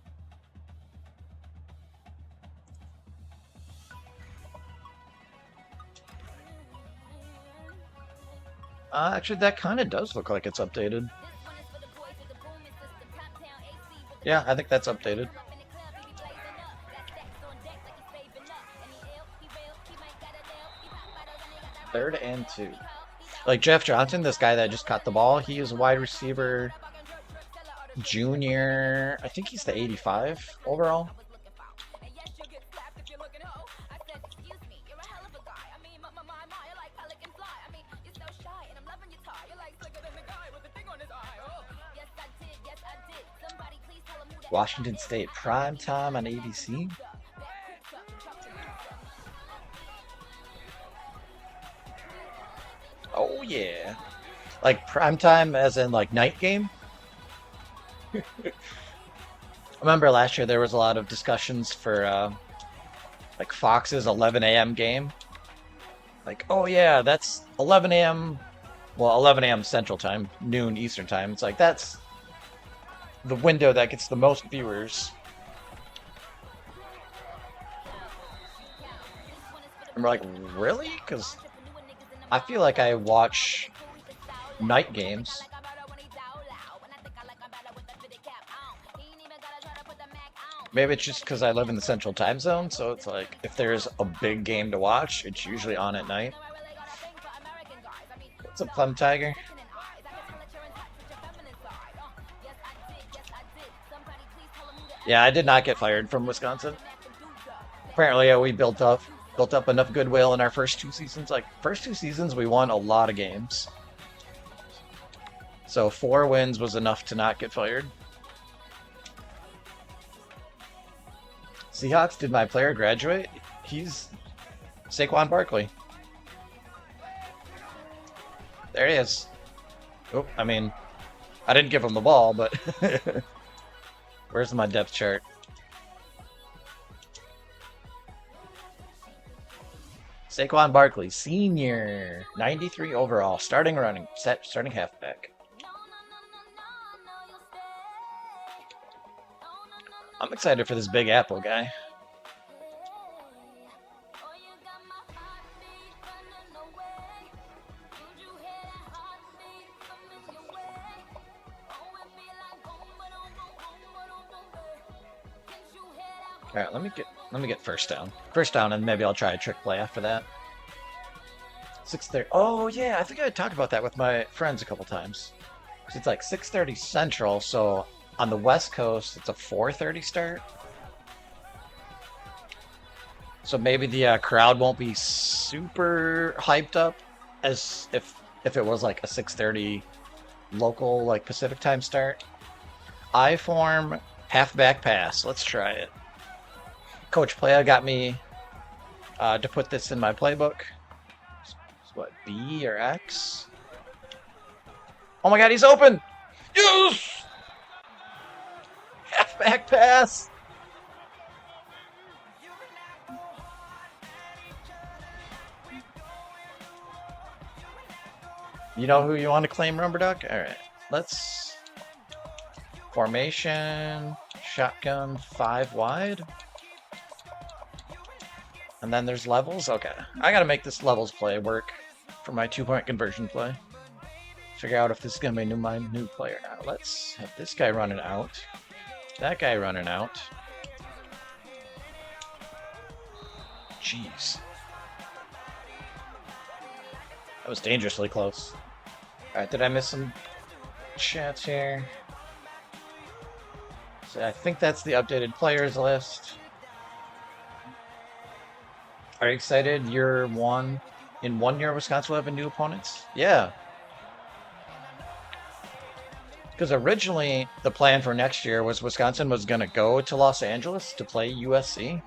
Speaker 1: Actually, that kind of does look like it's updated. Yeah, I think that's updated. 3rd and 2. Like Jeff Johnson, this guy that just caught the ball, he is a wide receiver junior. I think he's the 85 overall. Washington State prime time on ABC. Oh yeah, like prime time as in like night game. I remember last year there was a lot of discussions for like Fox's 11 a.m. game. Like, oh yeah, that's 11 a.m. Well, 11 a.m. Central Time, noon Eastern Time. It's like that's the window that gets the most viewers. And we're like, really? Because I feel like I watch night games. Maybe it's just because I live in the Central Time Zone, so it's like if there's a big game to watch, it's usually on at night. What's up, Plum Tiger? Yeah, I did not get fired from Wisconsin. Apparently, we built up enough goodwill in our first 2 seasons. Like first 2 seasons, we won a lot of games. So 4 wins was enough to not get fired. Seahawks, did my player graduate? He's Saquon Barkley. There he is. Oh, I mean, I didn't give him the ball, but where's my depth chart? Saquon Barkley, senior, 93 overall, starting halfback. I'm excited for this Big Apple guy. All right, let me get first down. First down, and maybe I'll try a trick play after that. 6:30. Oh yeah, I think I talked about that with my friends a couple times. It's like 6:30 Central, so on the West Coast it's a 4:30 start. So maybe the crowd won't be super hyped up as if it was like a 6:30 local like Pacific time start. I form halfback pass. Let's try it. Coach Playa got me to put this in my playbook. What, B or X? Oh my god, he's open! Yes! Halfback pass! You know who you want to claim, Rubber Duck? All right, let's formation, shotgun, 5 wide, and then there's levels. Okay, I gotta make this levels play work for my 2-point conversion play. Figure out if this is gonna be my new player. Now let's have this guy running out, that guy running out. Jeez, that was dangerously close. All right, did I miss some chats here? So I think that's the updated players list. Are you excited? Year one. In 1 year, Wisconsin will have a new opponents? Yeah. Because originally, the plan for next year was Wisconsin was going to go to Los Angeles to play USC.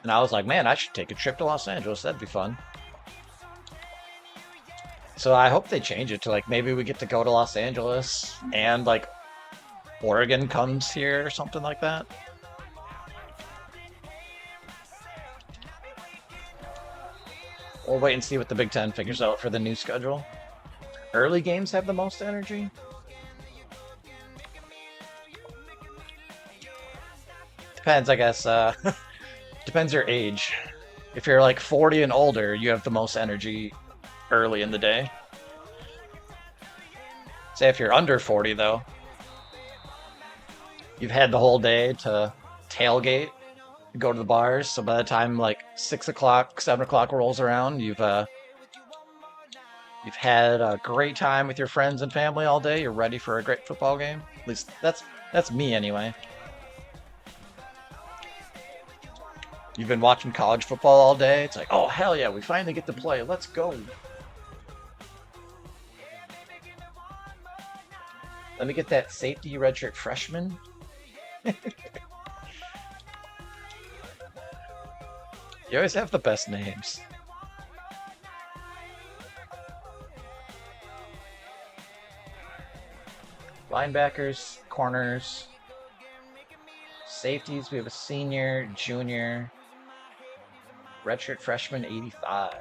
Speaker 1: And I was like, man, I should take a trip to Los Angeles. That'd be fun. So I hope they change it to like maybe we get to go to Los Angeles and like Oregon comes here or something like that. We'll wait and see what the Big Ten figures out for the new schedule. Early games have the most energy. Depends, I guess. Depends your age. If you're like 40 and older, you have the most energy early in the day. Say if you're under 40, though, you've had the whole day to tailgate, go to the bars. So by the time like 6 o'clock, 7 o'clock rolls around, you've had a great time with your friends and family all day. You're ready for a great football game. At least that's me anyway. You've been watching college football all day. It's like, oh hell yeah, we finally get to play. Let's go. Let me get that safety redshirt freshman. You always have the best names. Linebackers, corners, safeties. We have a senior, junior, redshirt freshman, 85.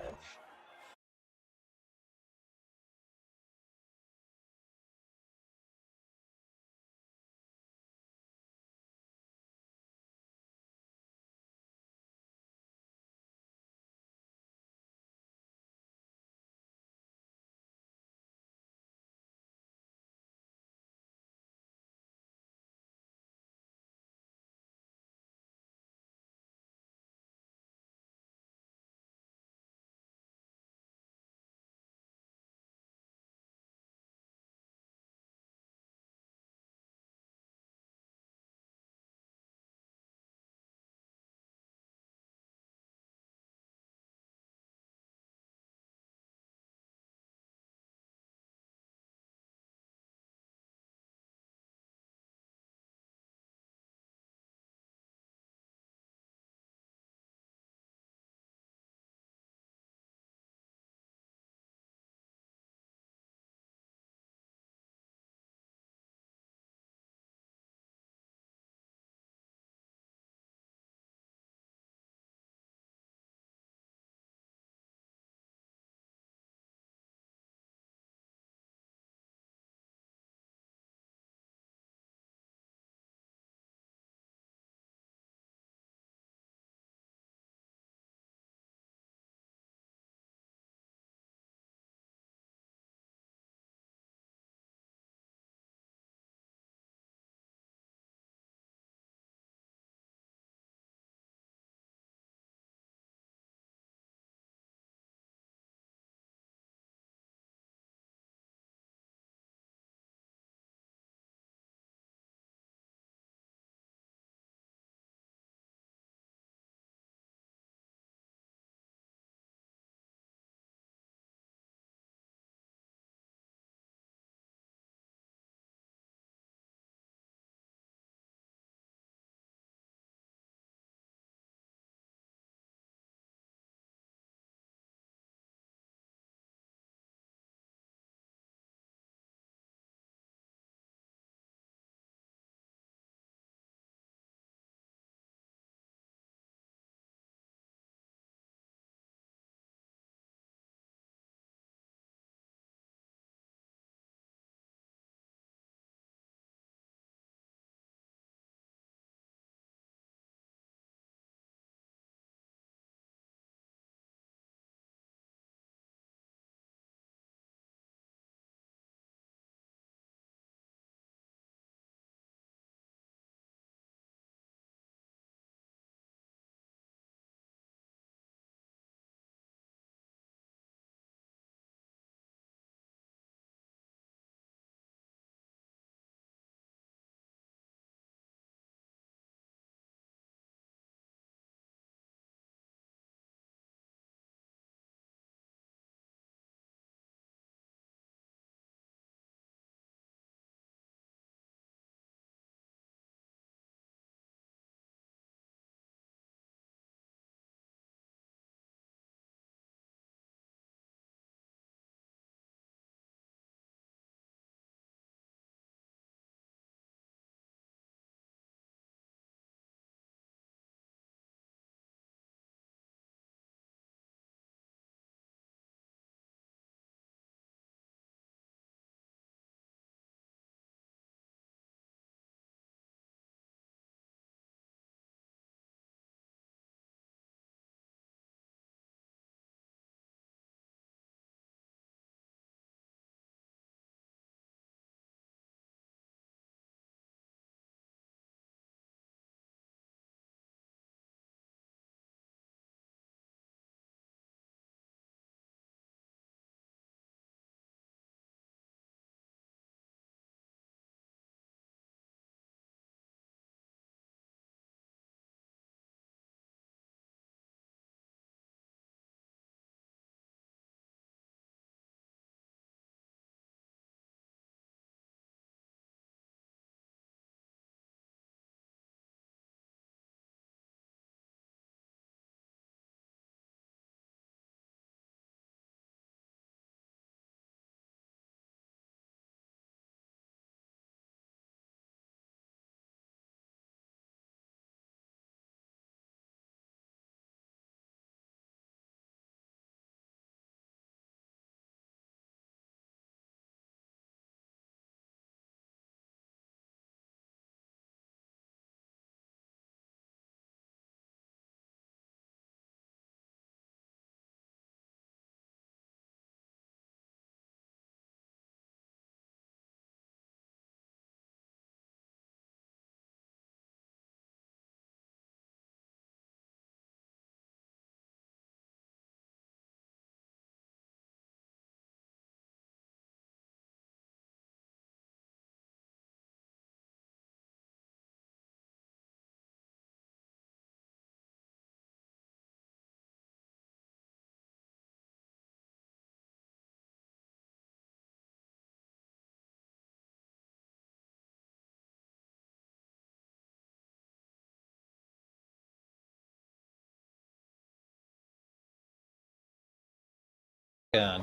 Speaker 1: Good.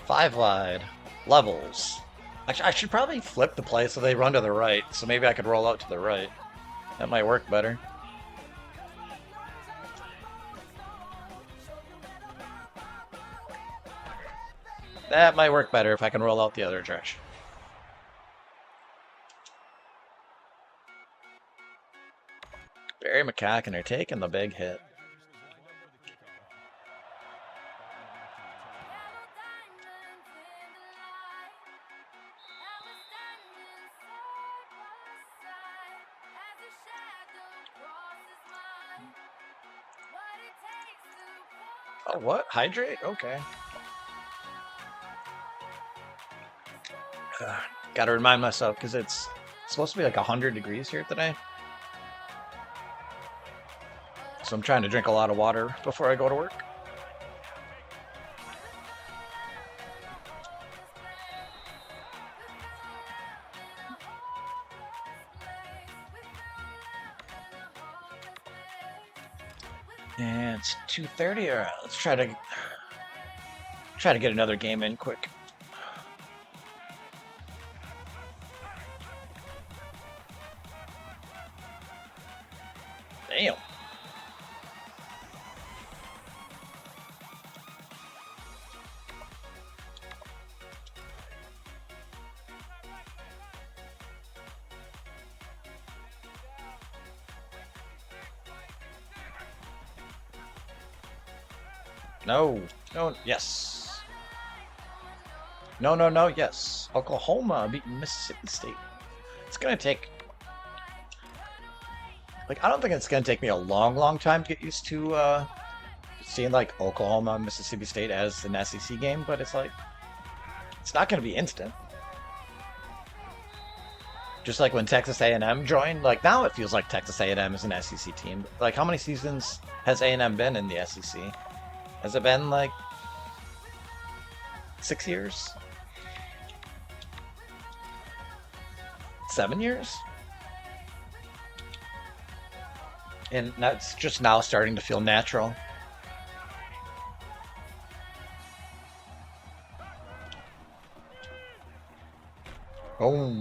Speaker 1: 5 wide. Levels. Actually, I should probably flip the play so they run to the right. So maybe I could roll out to the right. That might work better. That might work better if I can roll out the other direction. Barry McCacken are taking the big hit. Oh, what? Hydrate? Okay. Gotta remind myself because it's supposed to be like 100 degrees here today. So I'm trying to drink a lot of water before I go to work. And it's 2:30. All right, let's try to get another game in quick. Damn. No. No. Yes. No, no, no. Yes. Oklahoma beat Mississippi State. It's going to take... Like, I don't think it's going to take me a long time to get used to seeing, like, Oklahoma, Mississippi State as an SEC game, but it's like... It's not going to be instant. Just like when Texas A&M joined, like now it feels like Texas A&M is an SEC team. Like how many seasons has A&M been in the SEC? Has it been like 6 years? 7 years? And that's just now starting to feel natural. Oh.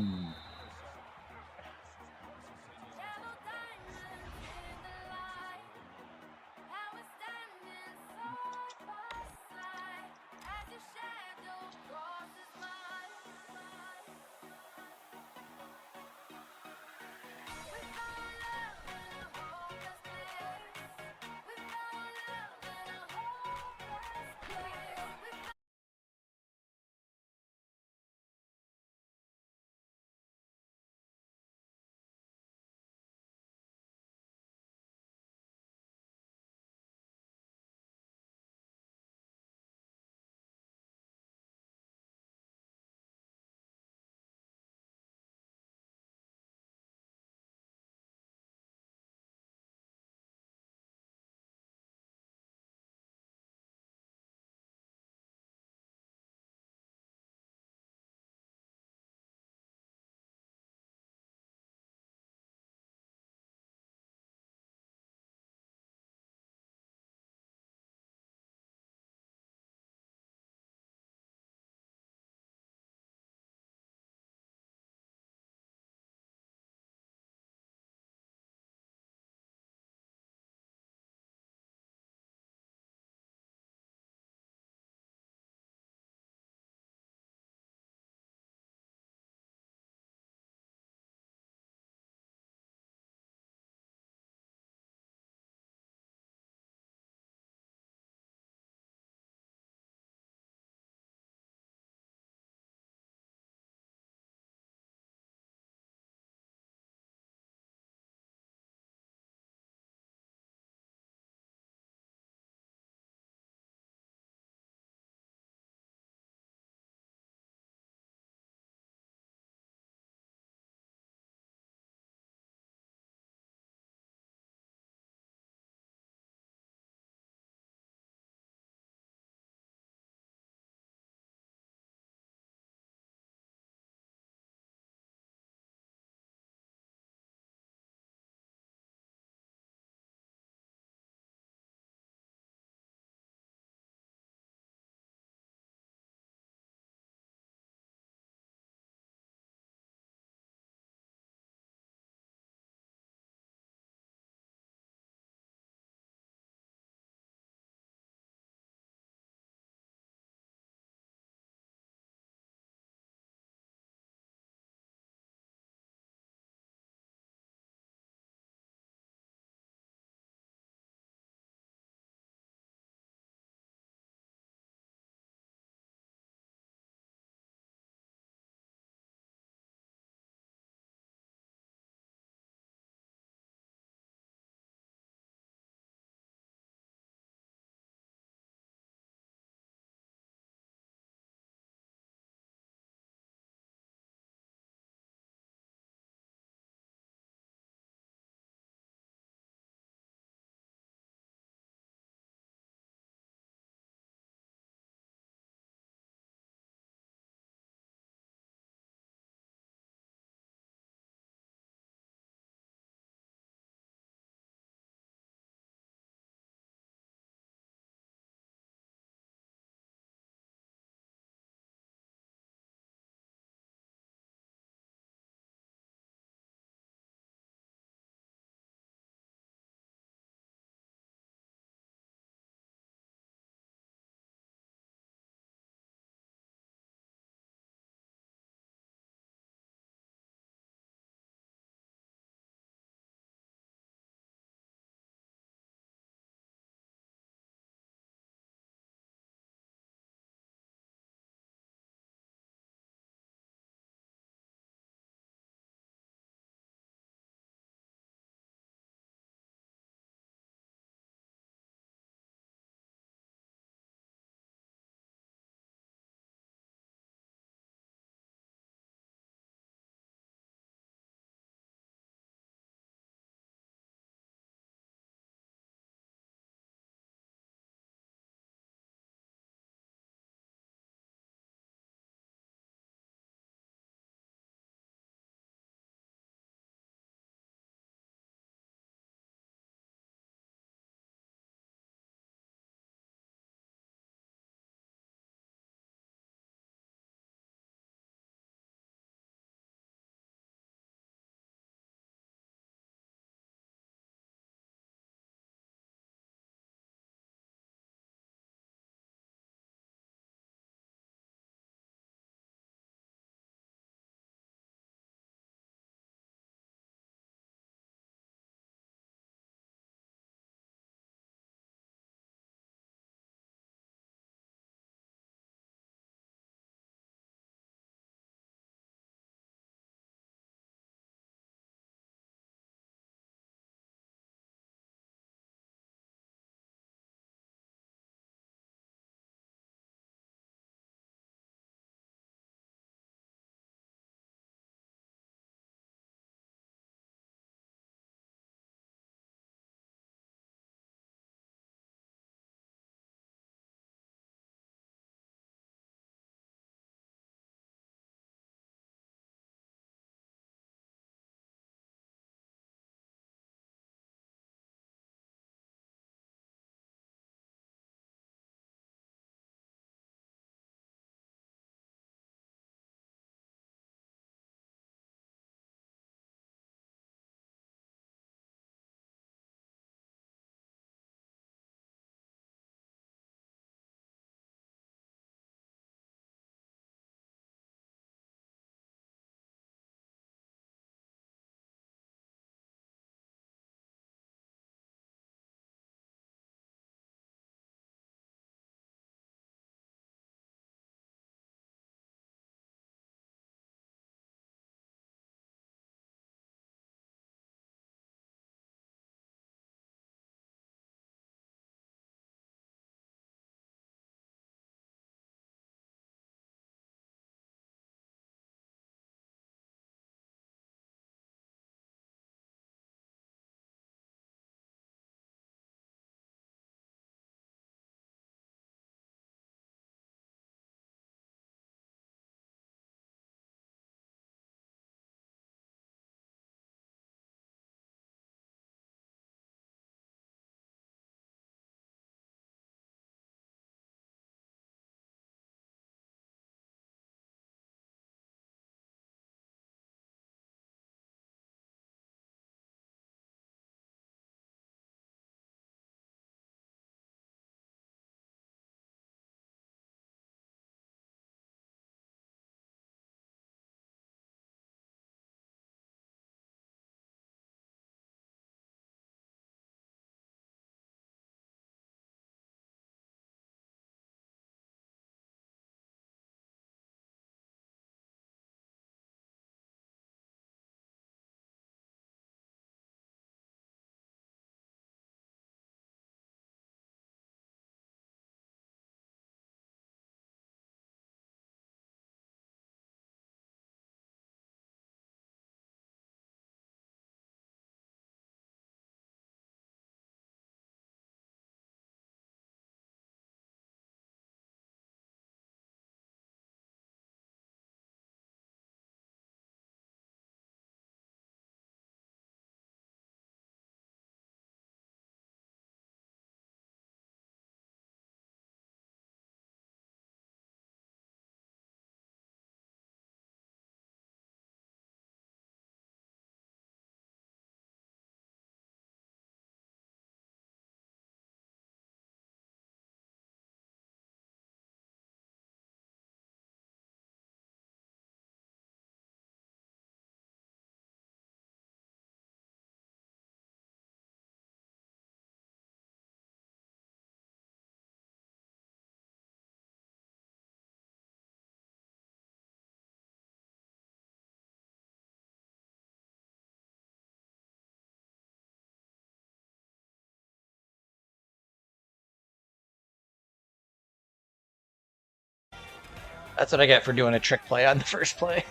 Speaker 1: That's what I get for doing a trick play on the first play.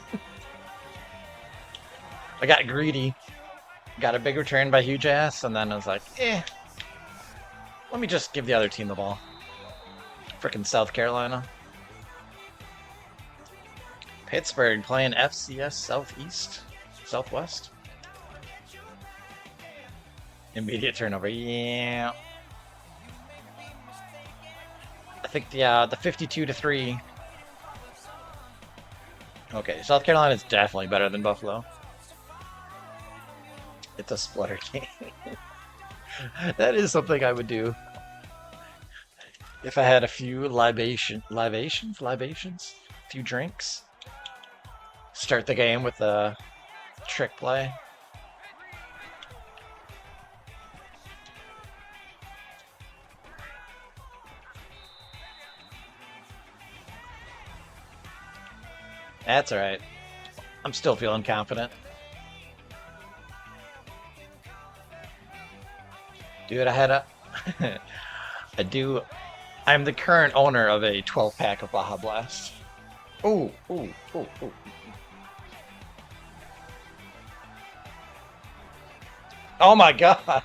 Speaker 1: I got greedy. Got a big return by huge ass, and then I was like, let me just give the other team the ball. Frickin' South Carolina. Pittsburgh playing FCS Southeast. Southwest. Immediate turnover, yeah. I think the 52-3. Okay, South Carolina is definitely better than Buffalo. It's a splitter game. That is something I would do if I had a few libations, a few drinks. Start the game with a trick play. That's all right. I'm still feeling confident. Dude, I had a... I'm the current owner of a 12-pack of Baja Blast. Ooh. Oh my god!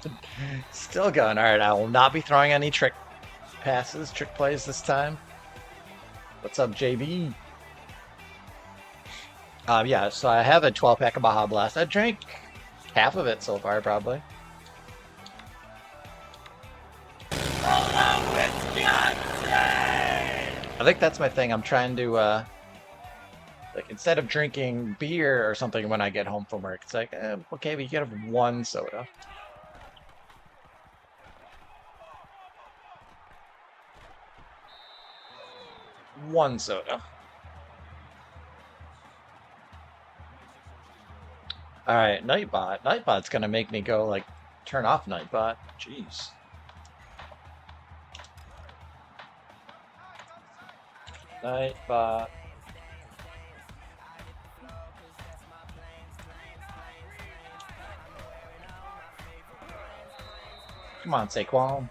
Speaker 1: Still going. Alright, I will not be throwing any trick plays this time. What's up, JB? Yeah, so I have a 12-pack of Baja Blast. I drank half of it so far, probably.
Speaker 4: Hello, Wisconsin!
Speaker 1: I think that's my thing. I'm trying to, like, instead of drinking beer or something when I get home from work, it's like, okay, but you gotta have one soda. One soda. Alright, Nightbot. Nightbot's gonna make me go, like, turn off Nightbot. Jeez. Nightbot. Come on, Saquon.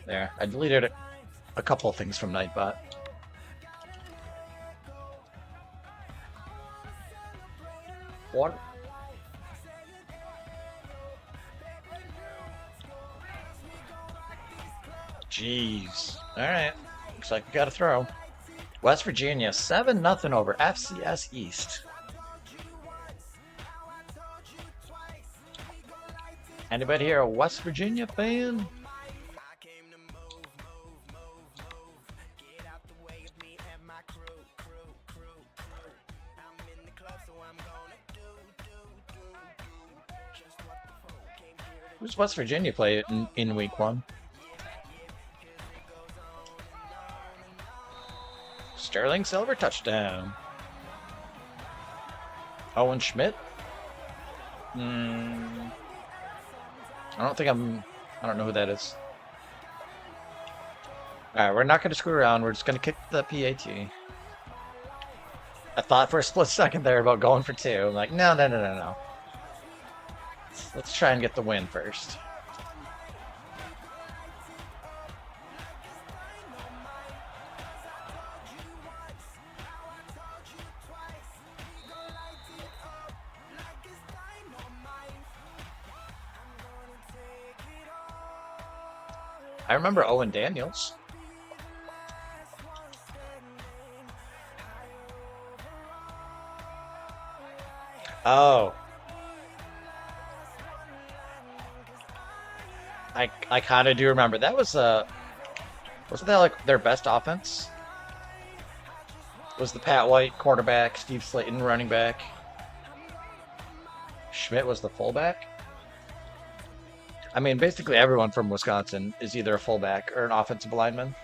Speaker 1: There, I deleted a couple of things from Nightbot. What? Jeez. Alright. Looks like we got a throw. West Virginia, 7-0 over FCS East. Anybody here a West Virginia fan? Who's West Virginia play in week 1? Sterling Silver touchdown. Owen Schmidt? I don't know who that is. Alright, we're not going to screw around. We're just going to kick the PAT. I thought for a split second there about going for 2. I'm like, no. Let's try and get the win first. I remember Owen Daniels. Oh. I kind of do remember. That was wasn't that like their best offense? Was the Pat White quarterback, Steve Slayton running back, Schmidt was the fullback? I mean, basically everyone from Wisconsin is either a fullback or an offensive lineman.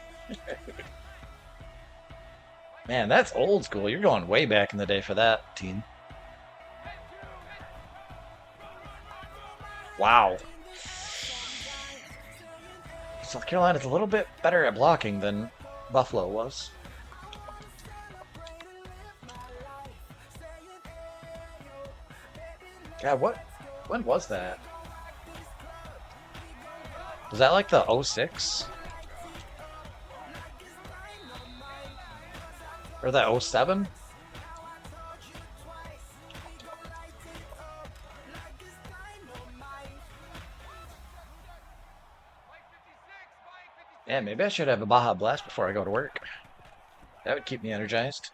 Speaker 1: Man, that's old school. You're going way back in the day for that team. Wow. South Carolina's a little bit better at blocking than Buffalo was. Yeah, when was that? Was that like the '06 or the '07? Yeah, maybe I should have a Baja Blast before I go to work. That would keep me energized.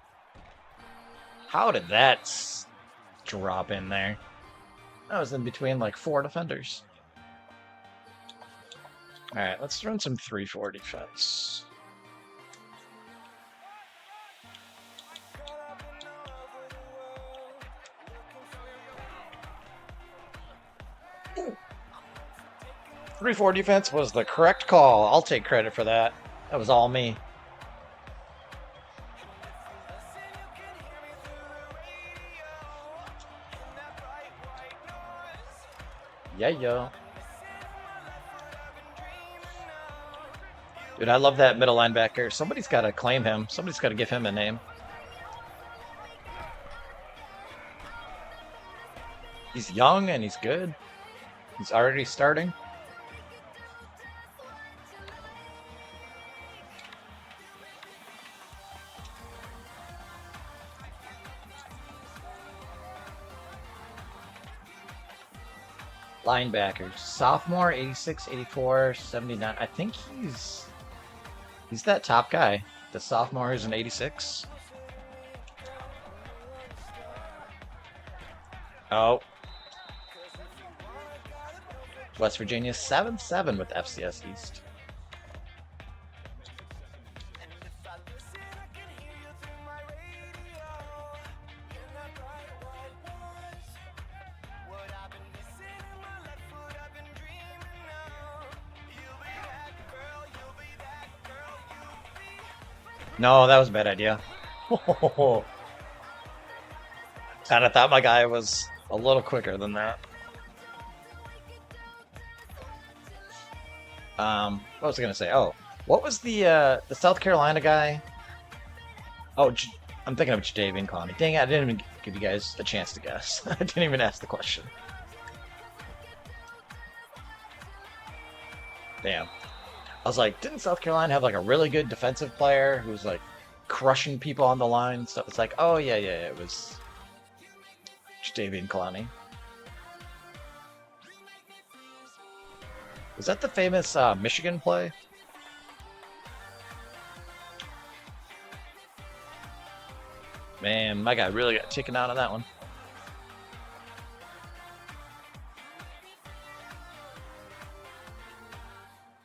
Speaker 1: How did that drop in there? I was in between like 4 defenders. Alright, let's run some 3-4 defense. Ooh. 3-4 defense was the correct call. I'll take credit for that. That was all me. Yeah, yo. Dude, I love that middle linebacker. Somebody's got to claim him. Somebody's got to give him a name. He's young and he's good. He's already starting. Linebackers. Sophomore, 86, 84, 79. I think he's that top guy. The sophomore is an 86. Oh. West Virginia 7-7 with FCS East. No, that was a bad idea. Kind of thought my guy was a little quicker than that. What was I gonna say? Oh, what was the South Carolina guy? Oh, I'm thinking of Jadavian Clowney. Dang it, I didn't even give you guys a chance to guess. I didn't even ask the question. Damn. I was like, didn't South Carolina have like a really good defensive player who was like crushing people on the line and stuff? It's like, oh yeah, it was Jadavian Clowney. Was that the famous Michigan play? Man, my guy really got taken out on that one.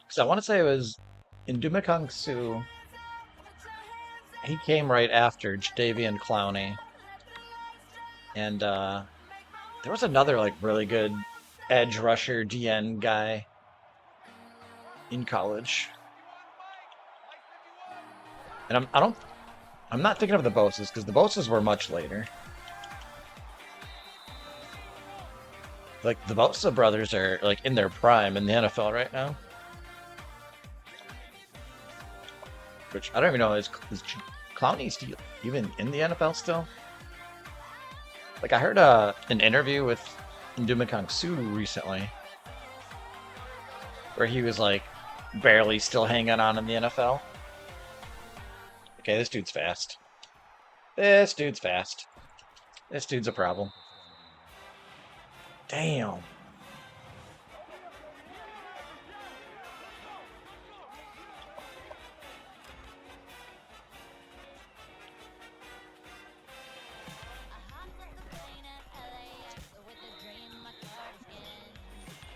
Speaker 1: So I want to say it was Indumikong Su. He came right after Jadavian Clowney. And there was another like really good edge rusher DN guy in college. And I'm not thinking of the Boses because the Boses were much later. Like the Bosa brothers are like in their prime in the NFL right now. Which I don't even know, is Clowney even in the NFL still? Like I heard an interview with Ndumikong Suh recently where he was like barely still hanging on in the NFL. Okay, this dude's fast. This dude's fast. This dude's a problem. Damn.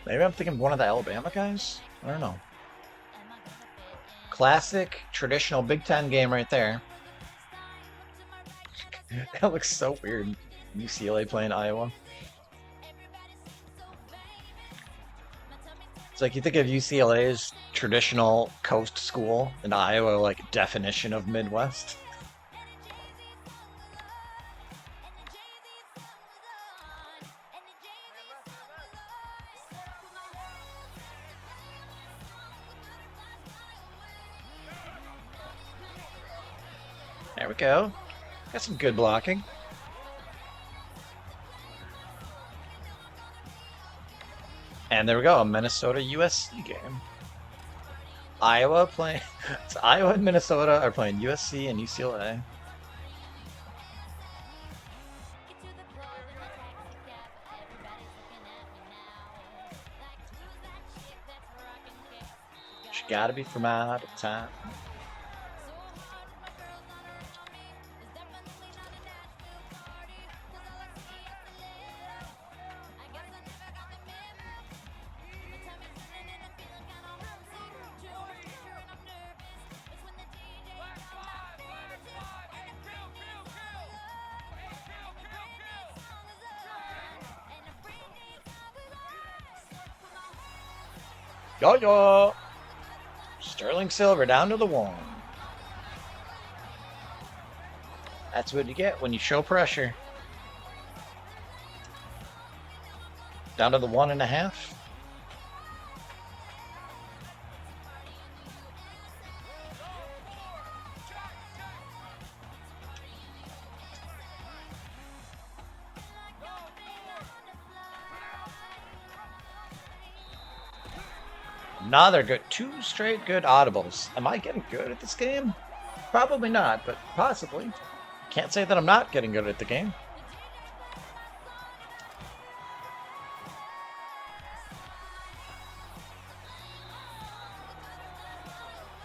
Speaker 1: Maybe I'm thinking of one of the Alabama guys? I don't know. Classic, traditional Big Ten game right there. That looks so weird. UCLA playing Iowa. It's like you think of UCLA as traditional coast school, and Iowa like definition of Midwest. There we go. Got some good blocking. And there we go, a Minnesota USC game. Iowa playing. So Iowa and Minnesota are playing USC and UCLA. She gotta be from out of town. Yo yo! Sterling Silver down to the 1. That's what you get when you show pressure. Down to the 1.5. Another good, 2 straight good audibles. Am I getting good at this game? Probably not, but possibly. Can't say that I'm not getting good at the game.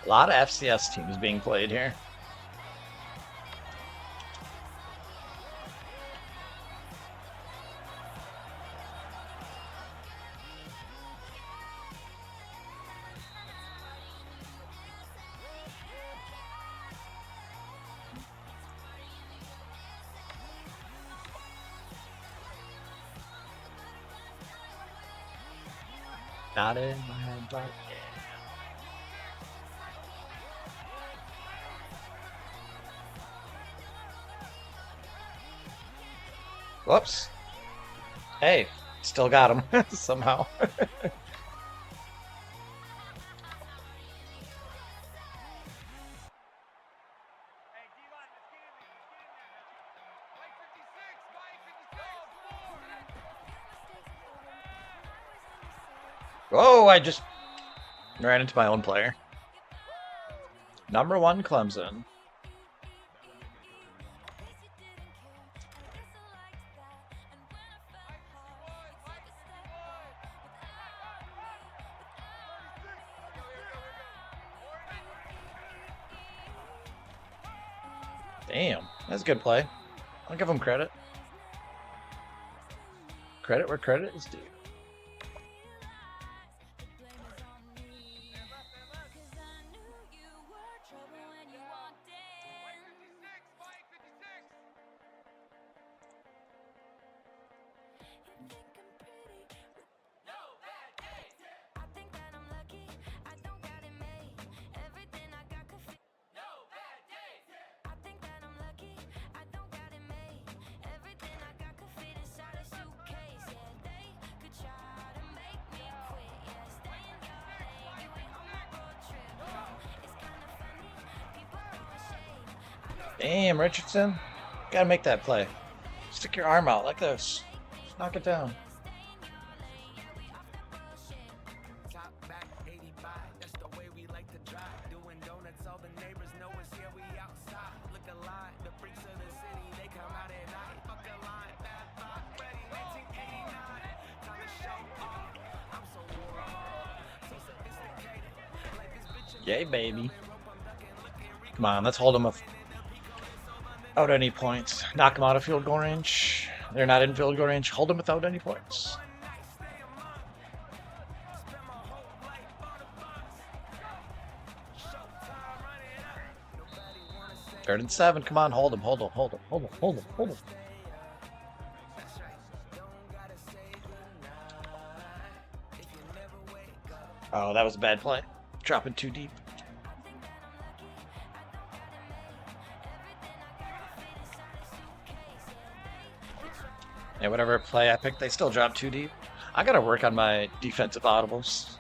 Speaker 1: A lot of FCS teams being played here. Not in my head, but yeah. Whoops. Hey, still got him somehow. Whoa, I just ran into my own player. Number 1, Clemson. Damn, that's a good play. I'll give him credit. Credit where credit is due. Damn, Richardson. Gotta make that play. Stick your arm out like this. Just knock it down. Yay, baby. Come on, let's hold them without any points. Knock them out of field goal range. They're not in field goal range. Hold them without any points. Third and 7. Come on, hold them, hold them, hold them, hold them, hold them, hold them. Oh, that was a bad play. Dropping too deep. And whatever play I picked, they still drop too deep. I gotta work on my defensive audibles.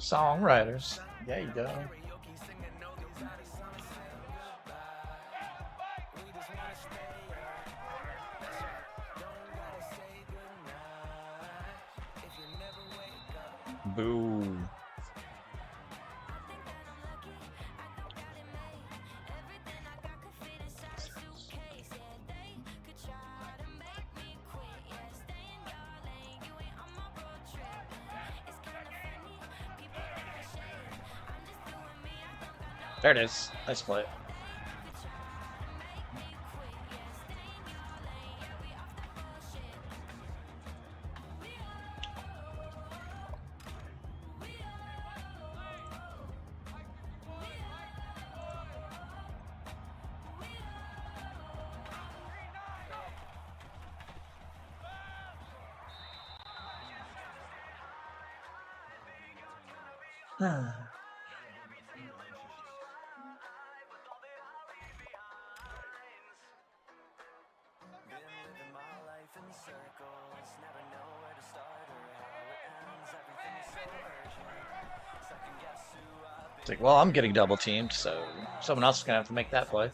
Speaker 1: Songwriters. There you go. Boo. There it is. Nice play. It's like, well, I'm getting double teamed, so someone else is gonna have to make that play.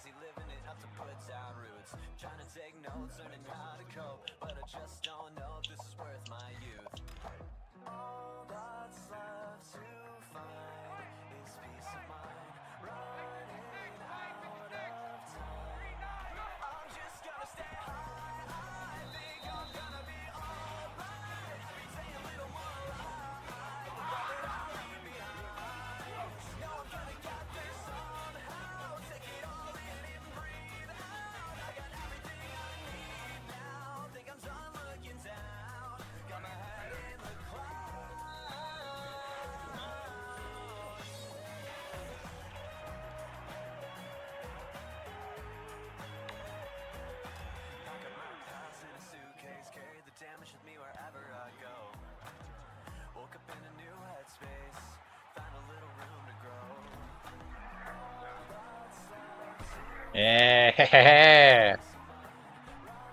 Speaker 1: Yeah.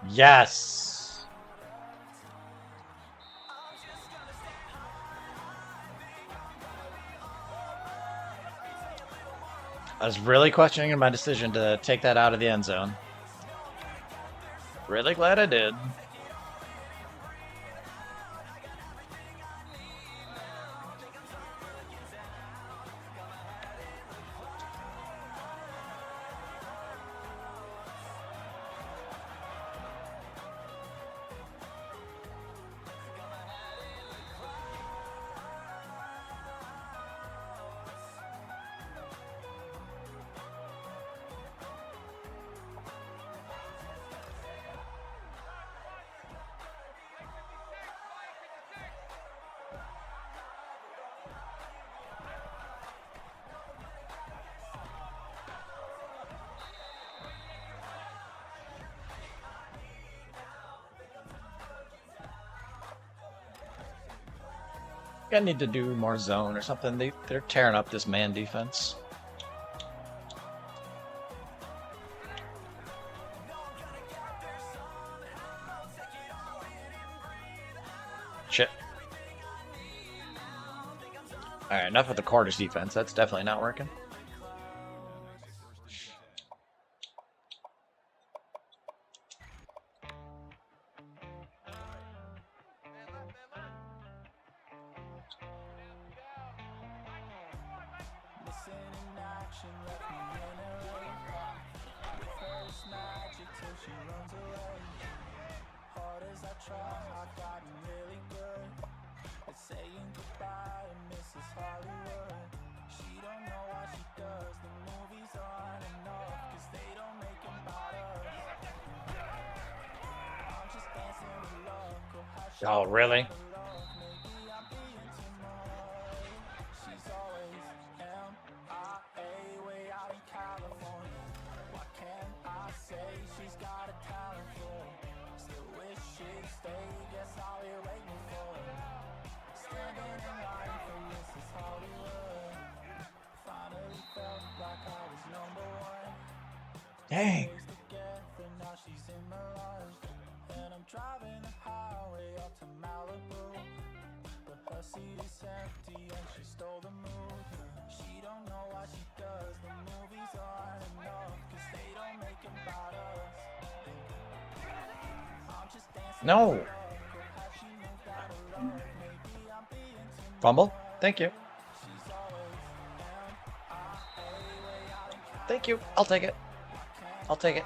Speaker 1: Yes. I was really questioning my decision to take that out of the end zone. Really glad I did. I need to do more zone or something. They're tearing up this man defense. Shit. Alright, enough of the quarters defense. That's definitely not working. Oh, really? Dang. But her seat is empty and she stole the No. Fumble. Thank you. Thank you. I'll take it. I'll take it.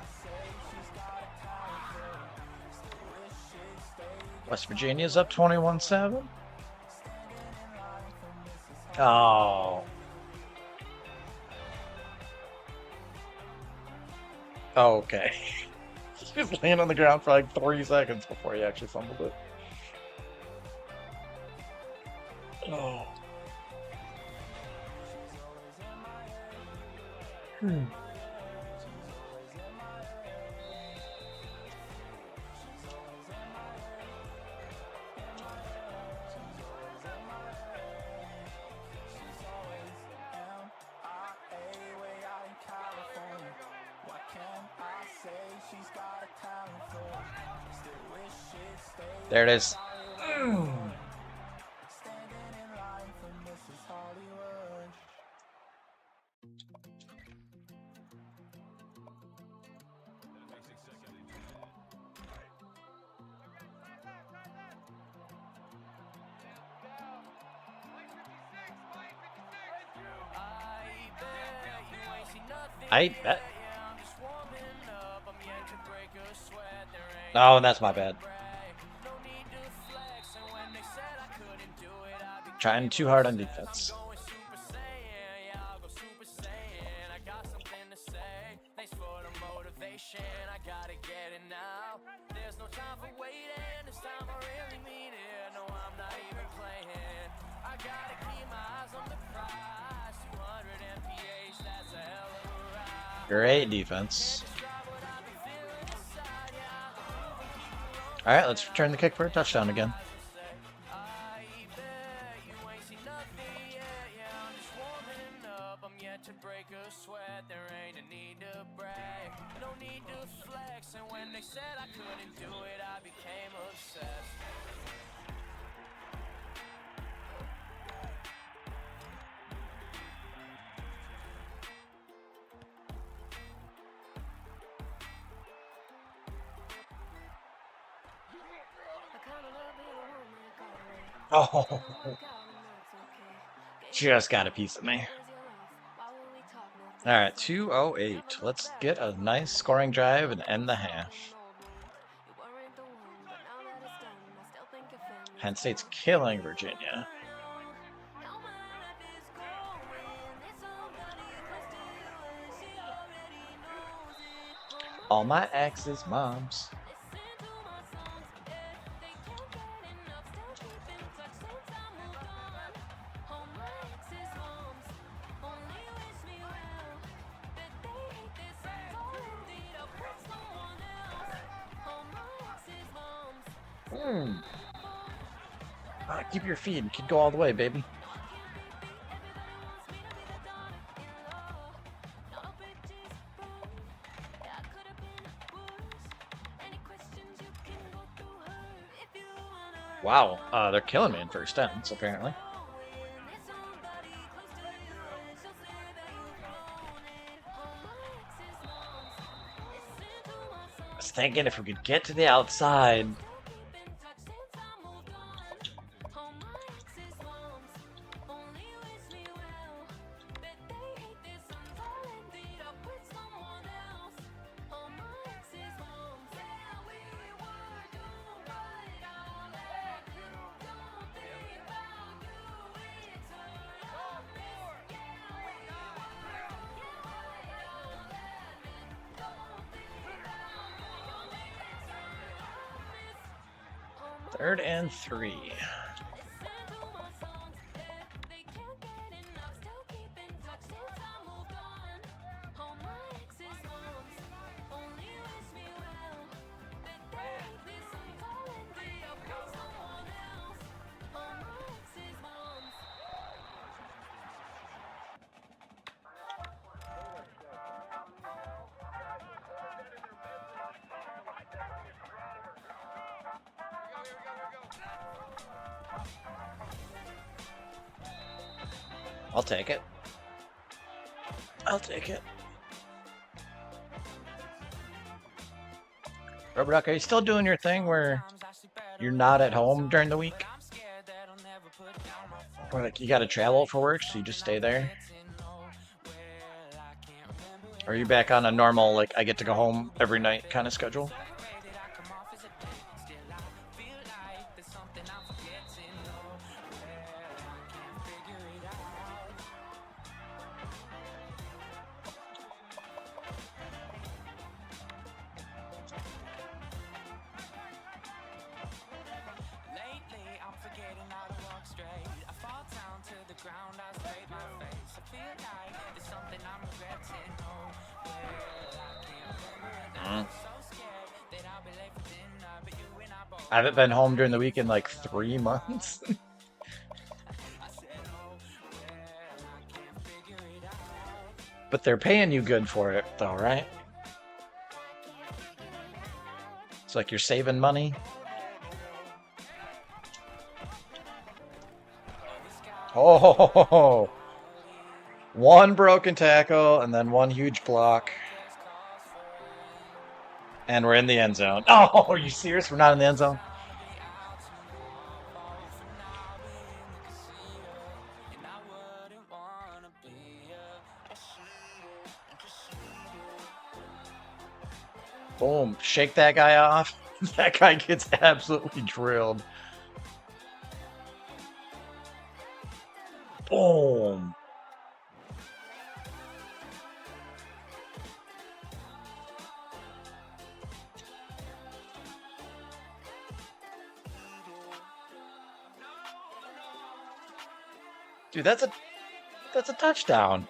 Speaker 1: West Virginia's up 21-7. Oh. Okay. He was laying on the ground for like 3 seconds before he actually fumbled it. Oh. There it is. I bet. Oh, that's my bad. Trying too hard on defense. Great defense. All right, let's return the kick for a touchdown again. Oh, just got a piece of me. All right, 2:08. Let's get a nice scoring drive and end the half. Penn State's killing Virginia. All my exes' moms. Keep your feet. You can go all the way, baby. Wow, they're killing me in first downs, apparently. I was thinking if we could get to the outside. Third and 3. I'll take it. I'll take it. Rubber Duck, are you still doing your thing where you're not at home during the week? Or like you gotta travel for work, so you just stay there? Or are you back on a normal, like, I get to go home every night kind of schedule? I haven't been home during the week in like 3 months. But they're paying you good for it, though, right? It's like you're saving money. Oh, one broken tackle and then one huge block. And we're in the end zone. Oh, are you serious? We're not in the end zone? Boom. Shake that guy off. That guy gets absolutely drilled. Boom. Dude, that's a touchdown.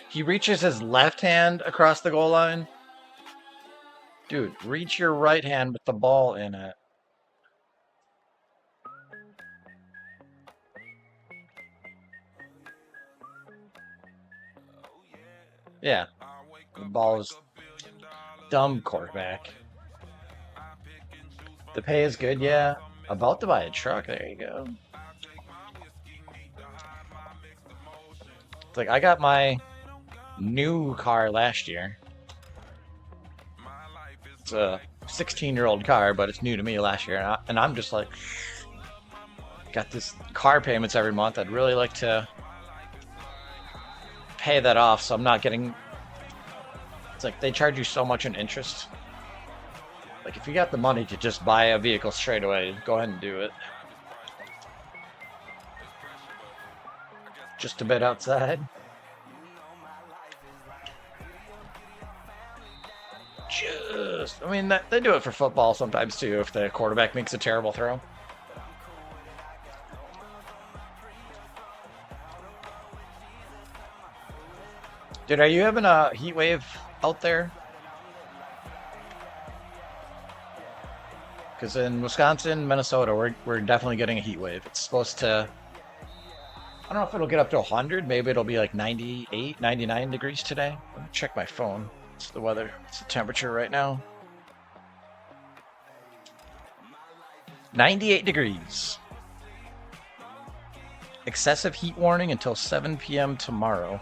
Speaker 1: He reaches his left hand across the goal line. Dude, reach your right hand with the ball in it. Yeah. The ball is dumb quarterback. The pay is good, yeah. About to buy a truck, there you go. It's like I got my new car last year. It's a 16-year-old car, but it's new to me last year, and I'm just like, got this car payments every month. I'd really like to pay that off, so I'm not getting. It's like they charge you so much in interest. Like if you got the money to just buy a vehicle straight away, go ahead and do it. Just a bit outside. I mean, they do it for football sometimes too, if the quarterback makes a terrible throw. Dude, are you having a heat wave out there? Because in Wisconsin, Minnesota, we're definitely getting a heat wave. It's supposed to, I don't know if it'll get up to 100. Maybe it'll be like 98, 99 degrees today. Let me check my phone. It's the weather. It's the temperature right now. 98 degrees. Excessive heat warning until 7 p.m. tomorrow.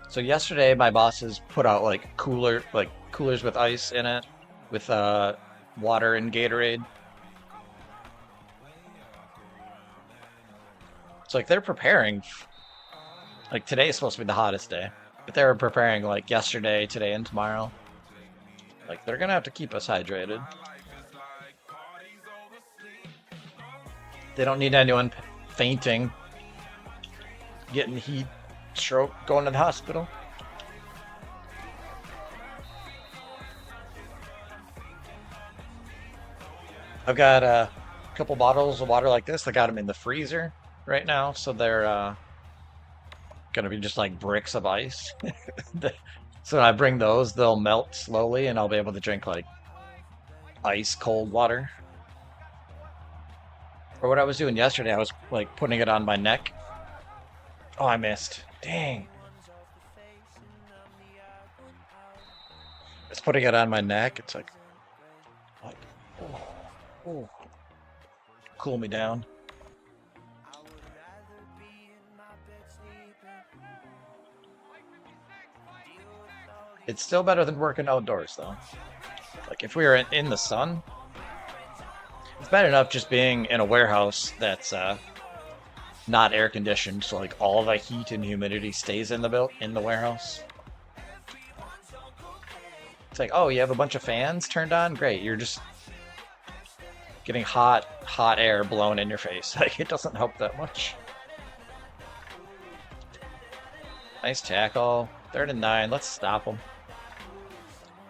Speaker 1: So yesterday, my bosses put out like coolers with ice in it, with water and Gatorade. It's like they're preparing. Like today is supposed to be the hottest day, but they were preparing like yesterday, today, and tomorrow. Like they're gonna have to keep us hydrated. They don't need anyone fainting, getting heat stroke, going to the hospital. I've got a couple bottles of water like this. I got them in the freezer right now, so they're gonna be just like bricks of ice. So when I bring those, they'll melt slowly, and I'll be able to drink like ice cold water. Or what I was doing yesterday, I was like putting it on my neck. Oh, I missed. Dang. It's putting it on my neck. It's like, what? Oh. Cool me down. It's still better than working outdoors, though. Like, if we were in the sun, it's bad enough just being in a warehouse that's not air conditioned, so like all the heat and humidity stays in the warehouse. It's like, oh, you have a bunch of fans turned on? Great, you're just getting hot air blown in your face. Like, it doesn't help that much. Nice tackle. 3rd and 9. Let's stop them.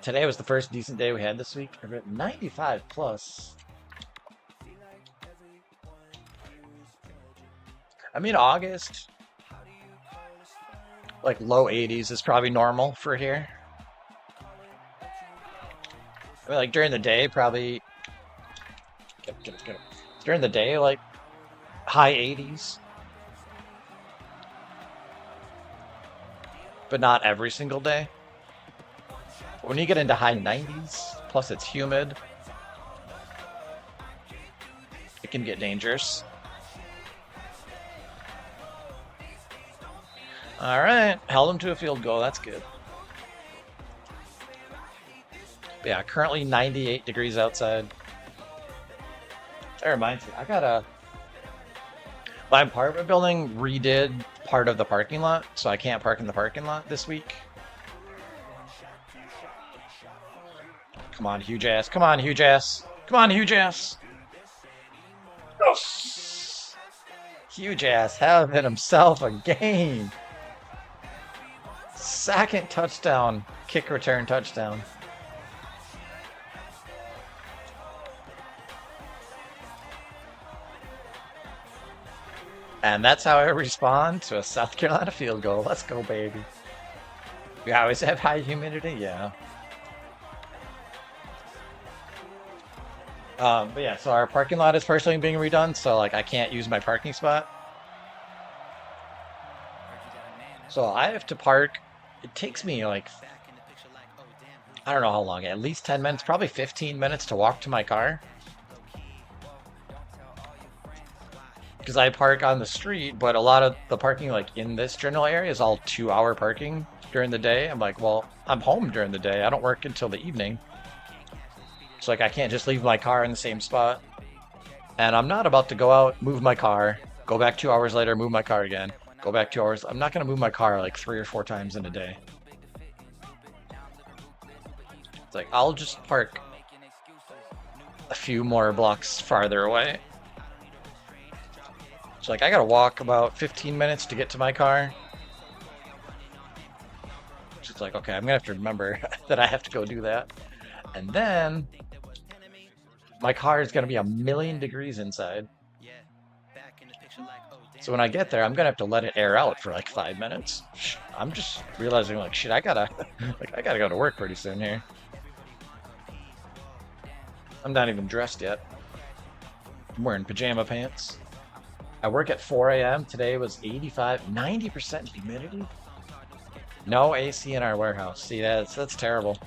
Speaker 1: Today was the first decent day we had this week. 95 plus. I mean, August, like low 80s is probably normal for here. I mean, like during the day, probably. Get him. During the day, like high 80s. But not every single day. But when you get into high 90s, plus it's humid, it can get dangerous. All right, held him to a field goal. That's good. But yeah, currently 98 degrees outside. That reminds me, my apartment building redid part of the parking lot, so I can't park in the parking lot this week. Come on, huge ass. Come on, huge ass. Come on, huge ass. Oh. Huge ass having himself a game. Second touchdown, kick return touchdown. And that's how I respond to a South Carolina field goal. Let's go, baby. We always have high humidity, yeah. But yeah, so our parking lot is partially being redone, so like I can't use my parking spot. So I have to park. It takes me like, I don't know how long, at least 10 minutes, probably 15 minutes to walk to my car. Because I park on the street, but a lot of the parking like in this general area is all 2-hour parking during the day. I'm like, well, I'm home during the day. I don't work until the evening. So like I can't just leave my car in the same spot. And I'm not about to go out, move my car, go back 2 hours later, move my car again, go back 2 hours. I'm not going to move my car like 3 or 4 times in a day. It's like, I'll just park a few more blocks farther away. So like I gotta walk about 15 minutes to get to my car. It's like, okay, I'm gonna have to remember that I have to go do that. And then my car is gonna be 1,000,000 degrees inside. So when I get there, I'm gonna have to let it air out for like 5 minutes. I'm just realizing like, shit, I gotta go to work pretty soon here. I'm not even dressed yet. I'm wearing pajama pants. I work at 4 a.m. Today was 85, 90% humidity. No AC in our warehouse. See, that's terrible.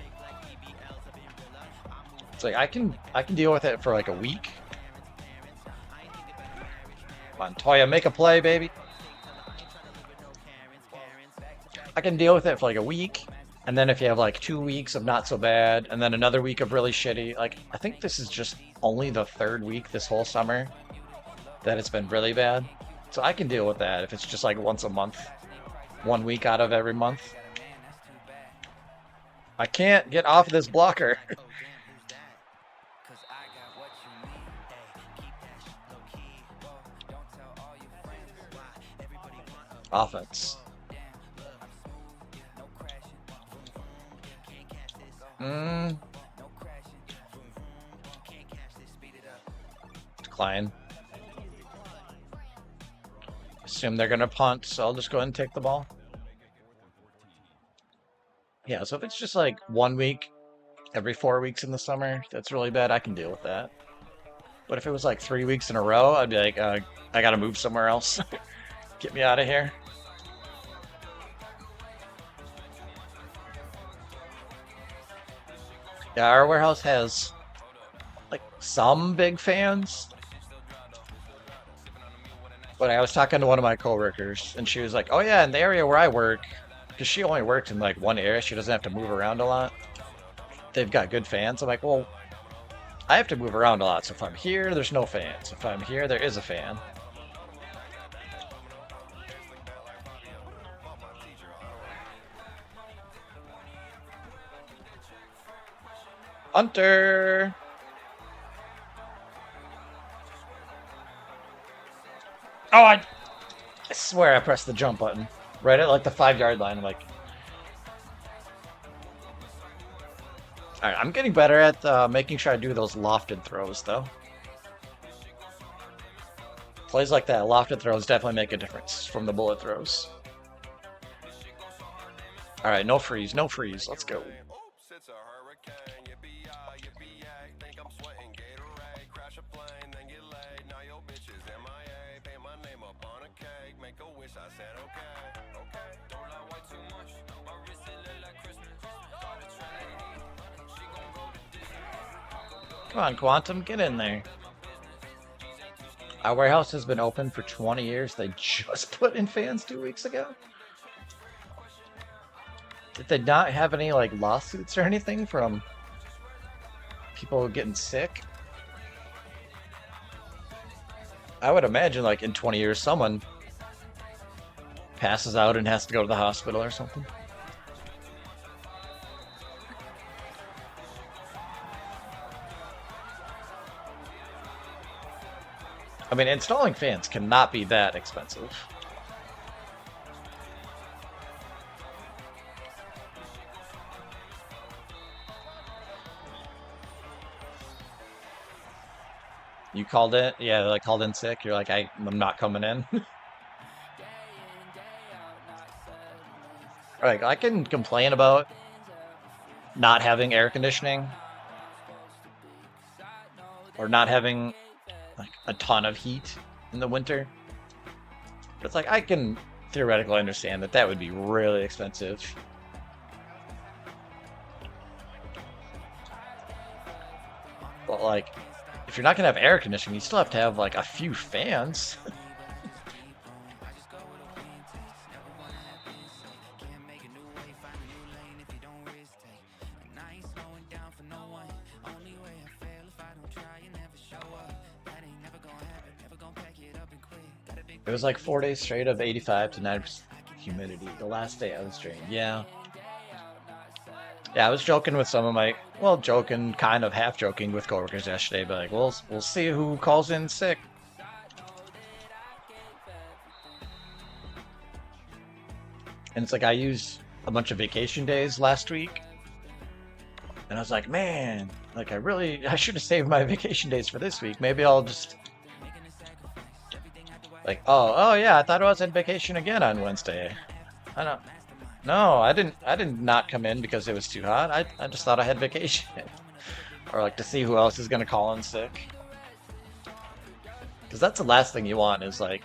Speaker 1: It's like I can deal with it for like a week. Montoya, make a play, baby. I can deal with it for like a week, and then if you have like 2 weeks of not so bad, and then another week of really shitty, like I think this is just only the 3rd week this whole summer that it's been really bad. So I can deal with that if it's just like once a month, 1 week out of every month. I can't get off this blocker. Offense. Decline. Assume they're gonna punt, so I'll just go ahead and take the ball. Yeah, so if it's just like 1 week every 4 weeks in the summer, that's really bad. I can deal with that. But if it was like 3 weeks in a row, I'd be like, I gotta move somewhere else. Get me out of here. Yeah, our warehouse has like some big fans. But I was talking to one of my coworkers, and she was like, "Oh yeah, in the area where I work, because she only works in like one area, she doesn't have to move around a lot. They've got good fans." I'm like, "Well, I have to move around a lot. So if I'm here, there's no fans. If I'm here, there is a fan." Hunter. Oh, I swear I pressed the jump button right at like the 5 yard line. I'm like, all right, I'm getting better at making sure I do those lofted throws though. Plays like that, lofted throws definitely make a difference from the bullet throws. All right, no freeze, no freeze. Let's go. Come on, Quantum, get in there. Our warehouse has been open for 20 years. They just put in fans 2 weeks ago. Did they not have any like lawsuits or anything from people getting sick? I would imagine like in 20 years someone passes out and has to go to the hospital or something. I mean, installing fans cannot be that expensive. You called it? Yeah, like called in sick. You're like, I'm not coming in. Like, I can complain about not having air conditioning or not having like a ton of heat in the winter. But it's like I can theoretically understand that that would be really expensive. But like, if you're not gonna have air conditioning, you still have to have like a few fans. It was like 4 days straight of 85 to 90% humidity. The last day I was streaming. Yeah. Yeah, I was joking with some of my, well, joking, kind of half joking with coworkers yesterday, but like, we'll see who calls in sick. And it's like I used a bunch of vacation days last week, and I was like, man, like I should have saved my vacation days for this week. Maybe I'll just like, oh yeah, I thought I was on vacation again on Wednesday. I don't. No, I didn't not come in because it was too hot. I just thought I had vacation. Or like to see who else is gonna call in sick. Because that's the last thing you want is like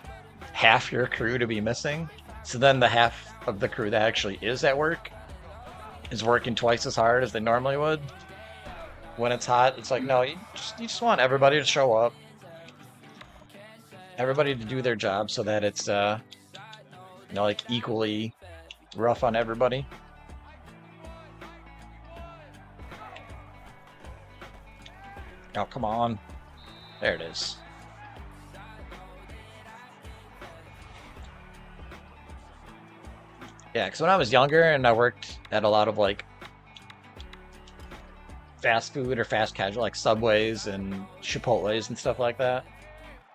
Speaker 1: half your crew to be missing. So then the half of the crew that actually is at work is working twice as hard as they normally would. When it's hot, it's like, no, you just want everybody to show up. Everybody to do their job so that it's like equally rough on everybody. Oh, come on. There it is. Yeah, because when I was younger and I worked at a lot of like fast food or fast casual, like Subways and Chipotle's and stuff like that,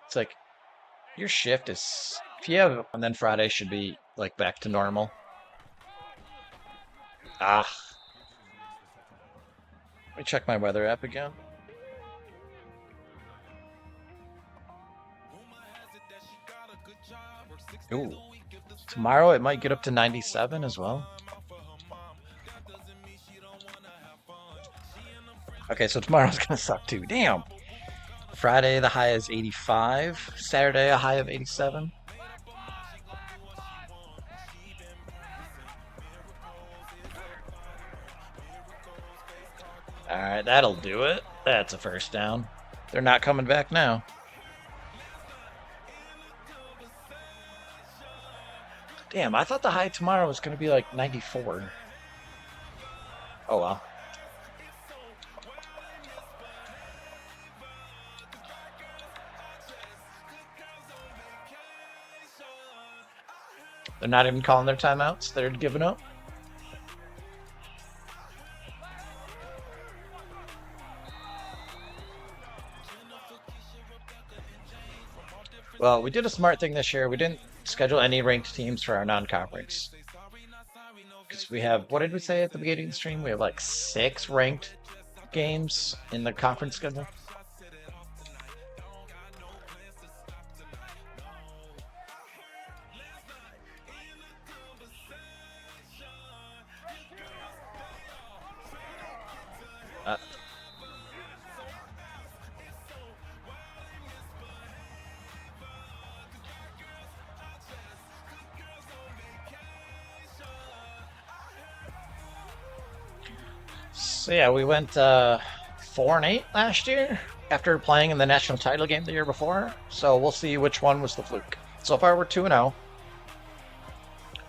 Speaker 1: it's like your shift is, if you have, and then Friday should be like back to normal. Ah. Let me check my weather app again. Ooh. Tomorrow it might get up to 97 as well. Okay, so tomorrow's gonna suck too. Damn. Friday the high is 85. Saturday a high of 87. Alright, that'll do it. That's a first down. They're not coming back now. Damn, I thought the high tomorrow was going to be like 94. Oh well. They're not even calling their timeouts. They're giving up. Well, we did a smart thing this year. We didn't schedule any ranked teams for our non-conference. Because we have, what did we say at the beginning of the stream? We have like 6 ranked games in the conference schedule. So yeah, we went 4-8 last year after playing in the national title game the year before. So we'll see which one was the fluke. So far we're 2-0.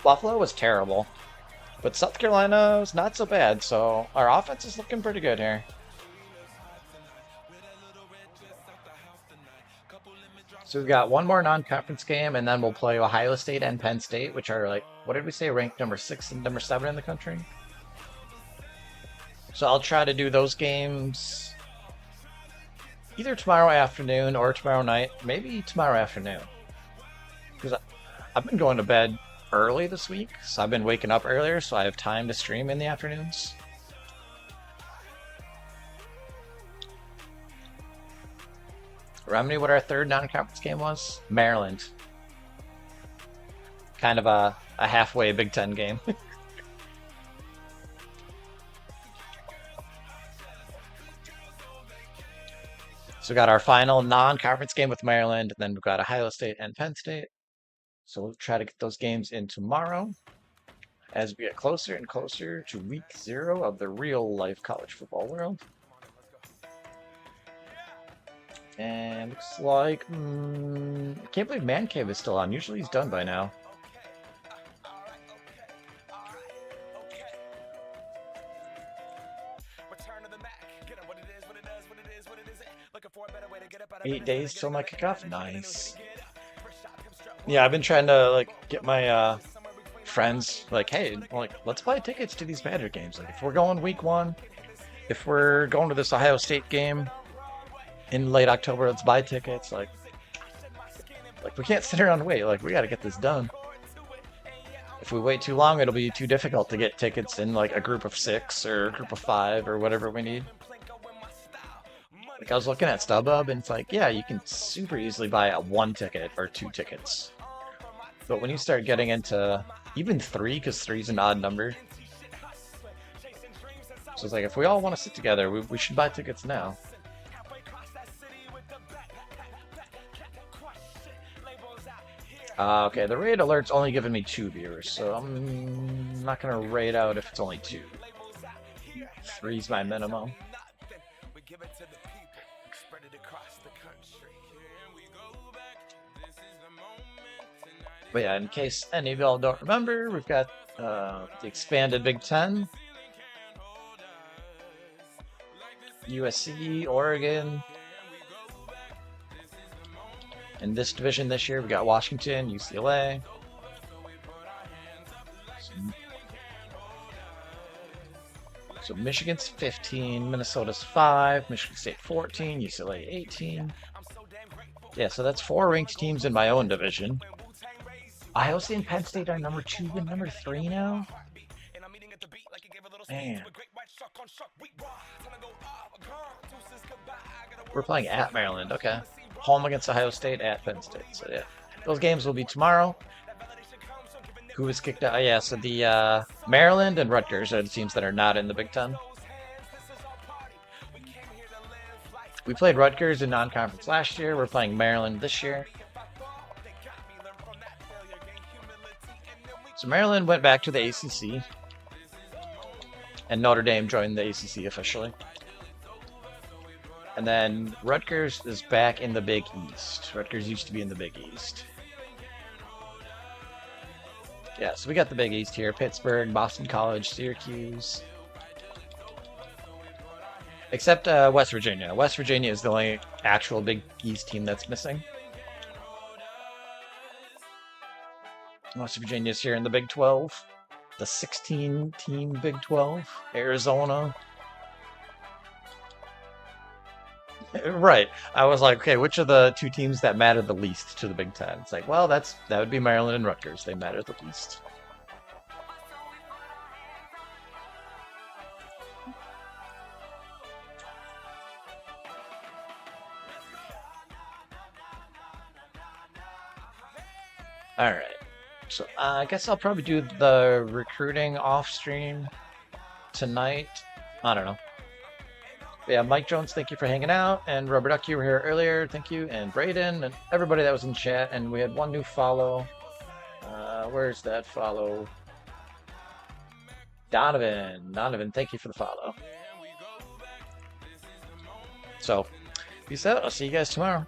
Speaker 1: Buffalo was terrible, but South Carolina was not so bad. So our offense is looking pretty good here. So we've got one more non-conference game, and then we'll play Ohio State and Penn State, which are like, what did we say, ranked number 6 and number 7 in the country? So I'll try to do those games either tomorrow afternoon or tomorrow night, maybe tomorrow afternoon. Because I've been going to bed early this week, so I've been waking up earlier, so I have time to stream in the afternoons. Remind me what our third non-conference game was? Maryland. Kind of a halfway Big Ten game. So we got our final non-conference game with Maryland, and then we've got Ohio State and Penn State. So we'll try to get those games in tomorrow as we get closer and closer to week 0 of the real-life college football world. And looks like... I can't believe Man Cave is still on. Usually he's done by now. Eight days till my kickoff. Nice. Yeah, I've been trying to like get my friends like, hey, like let's buy tickets to these Badger games. Like if we're going week 1, if we're going to this Ohio State game in late October, let's buy tickets. Like we can't sit around and wait. Like we got to get this done. If we wait too long, it'll be too difficult to get tickets in like a group of 6 or a group of 5 or whatever we need. Like I was looking at StubHub and it's like, yeah, you can super easily buy a 1 ticket or 2 tickets. But when you start getting into even 3, because 3 is an odd number. So it's like, if we all want to sit together, we should buy tickets now. Okay, the raid alert's only giving me 2 viewers, so I'm not going to raid out if it's only 2. 3's my minimum. But yeah, in case any of y'all don't remember, we've got the expanded Big Ten. USC, Oregon. In this division this year, we got Washington, UCLA. So Michigan's 15, Minnesota's 5, Michigan State 14, UCLA 18. Yeah, so that's 4 ranked teams in my own division. Ohio State and Penn State are number 2 and number 3 now. Man. We're playing at Maryland, okay. Home against Ohio State, at Penn State. So yeah, those games will be tomorrow. Who was kicked out? Oh, yeah, so the Maryland and Rutgers are the teams that are not in the Big Ten. We played Rutgers in non-conference last year. We're playing Maryland this year. So Maryland went back to the ACC, and Notre Dame joined the ACC officially. And then Rutgers is back in the Big East. Rutgers used to be in the Big East. Yeah, so we got the Big East here. Pittsburgh, Boston College, Syracuse. Except West Virginia. West Virginia is the only actual Big East team that's missing. West Virginia's here in the Big 12. The 16-team Big 12. Arizona. Right. I was like, okay, which are the two teams that matter the least to the Big Ten? It's like, well, that would be Maryland and Rutgers. They matter the least. All right. So I guess I'll probably do the recruiting off stream tonight. I don't know. Yeah, Mike Jones, thank you for hanging out. And Rubber Duck, you were here earlier. Thank you. And Brayden and everybody that was in chat. And we had one new follow. Where's that follow? Donovan. Donovan, thank you for the follow. So, peace out. I'll see you guys tomorrow.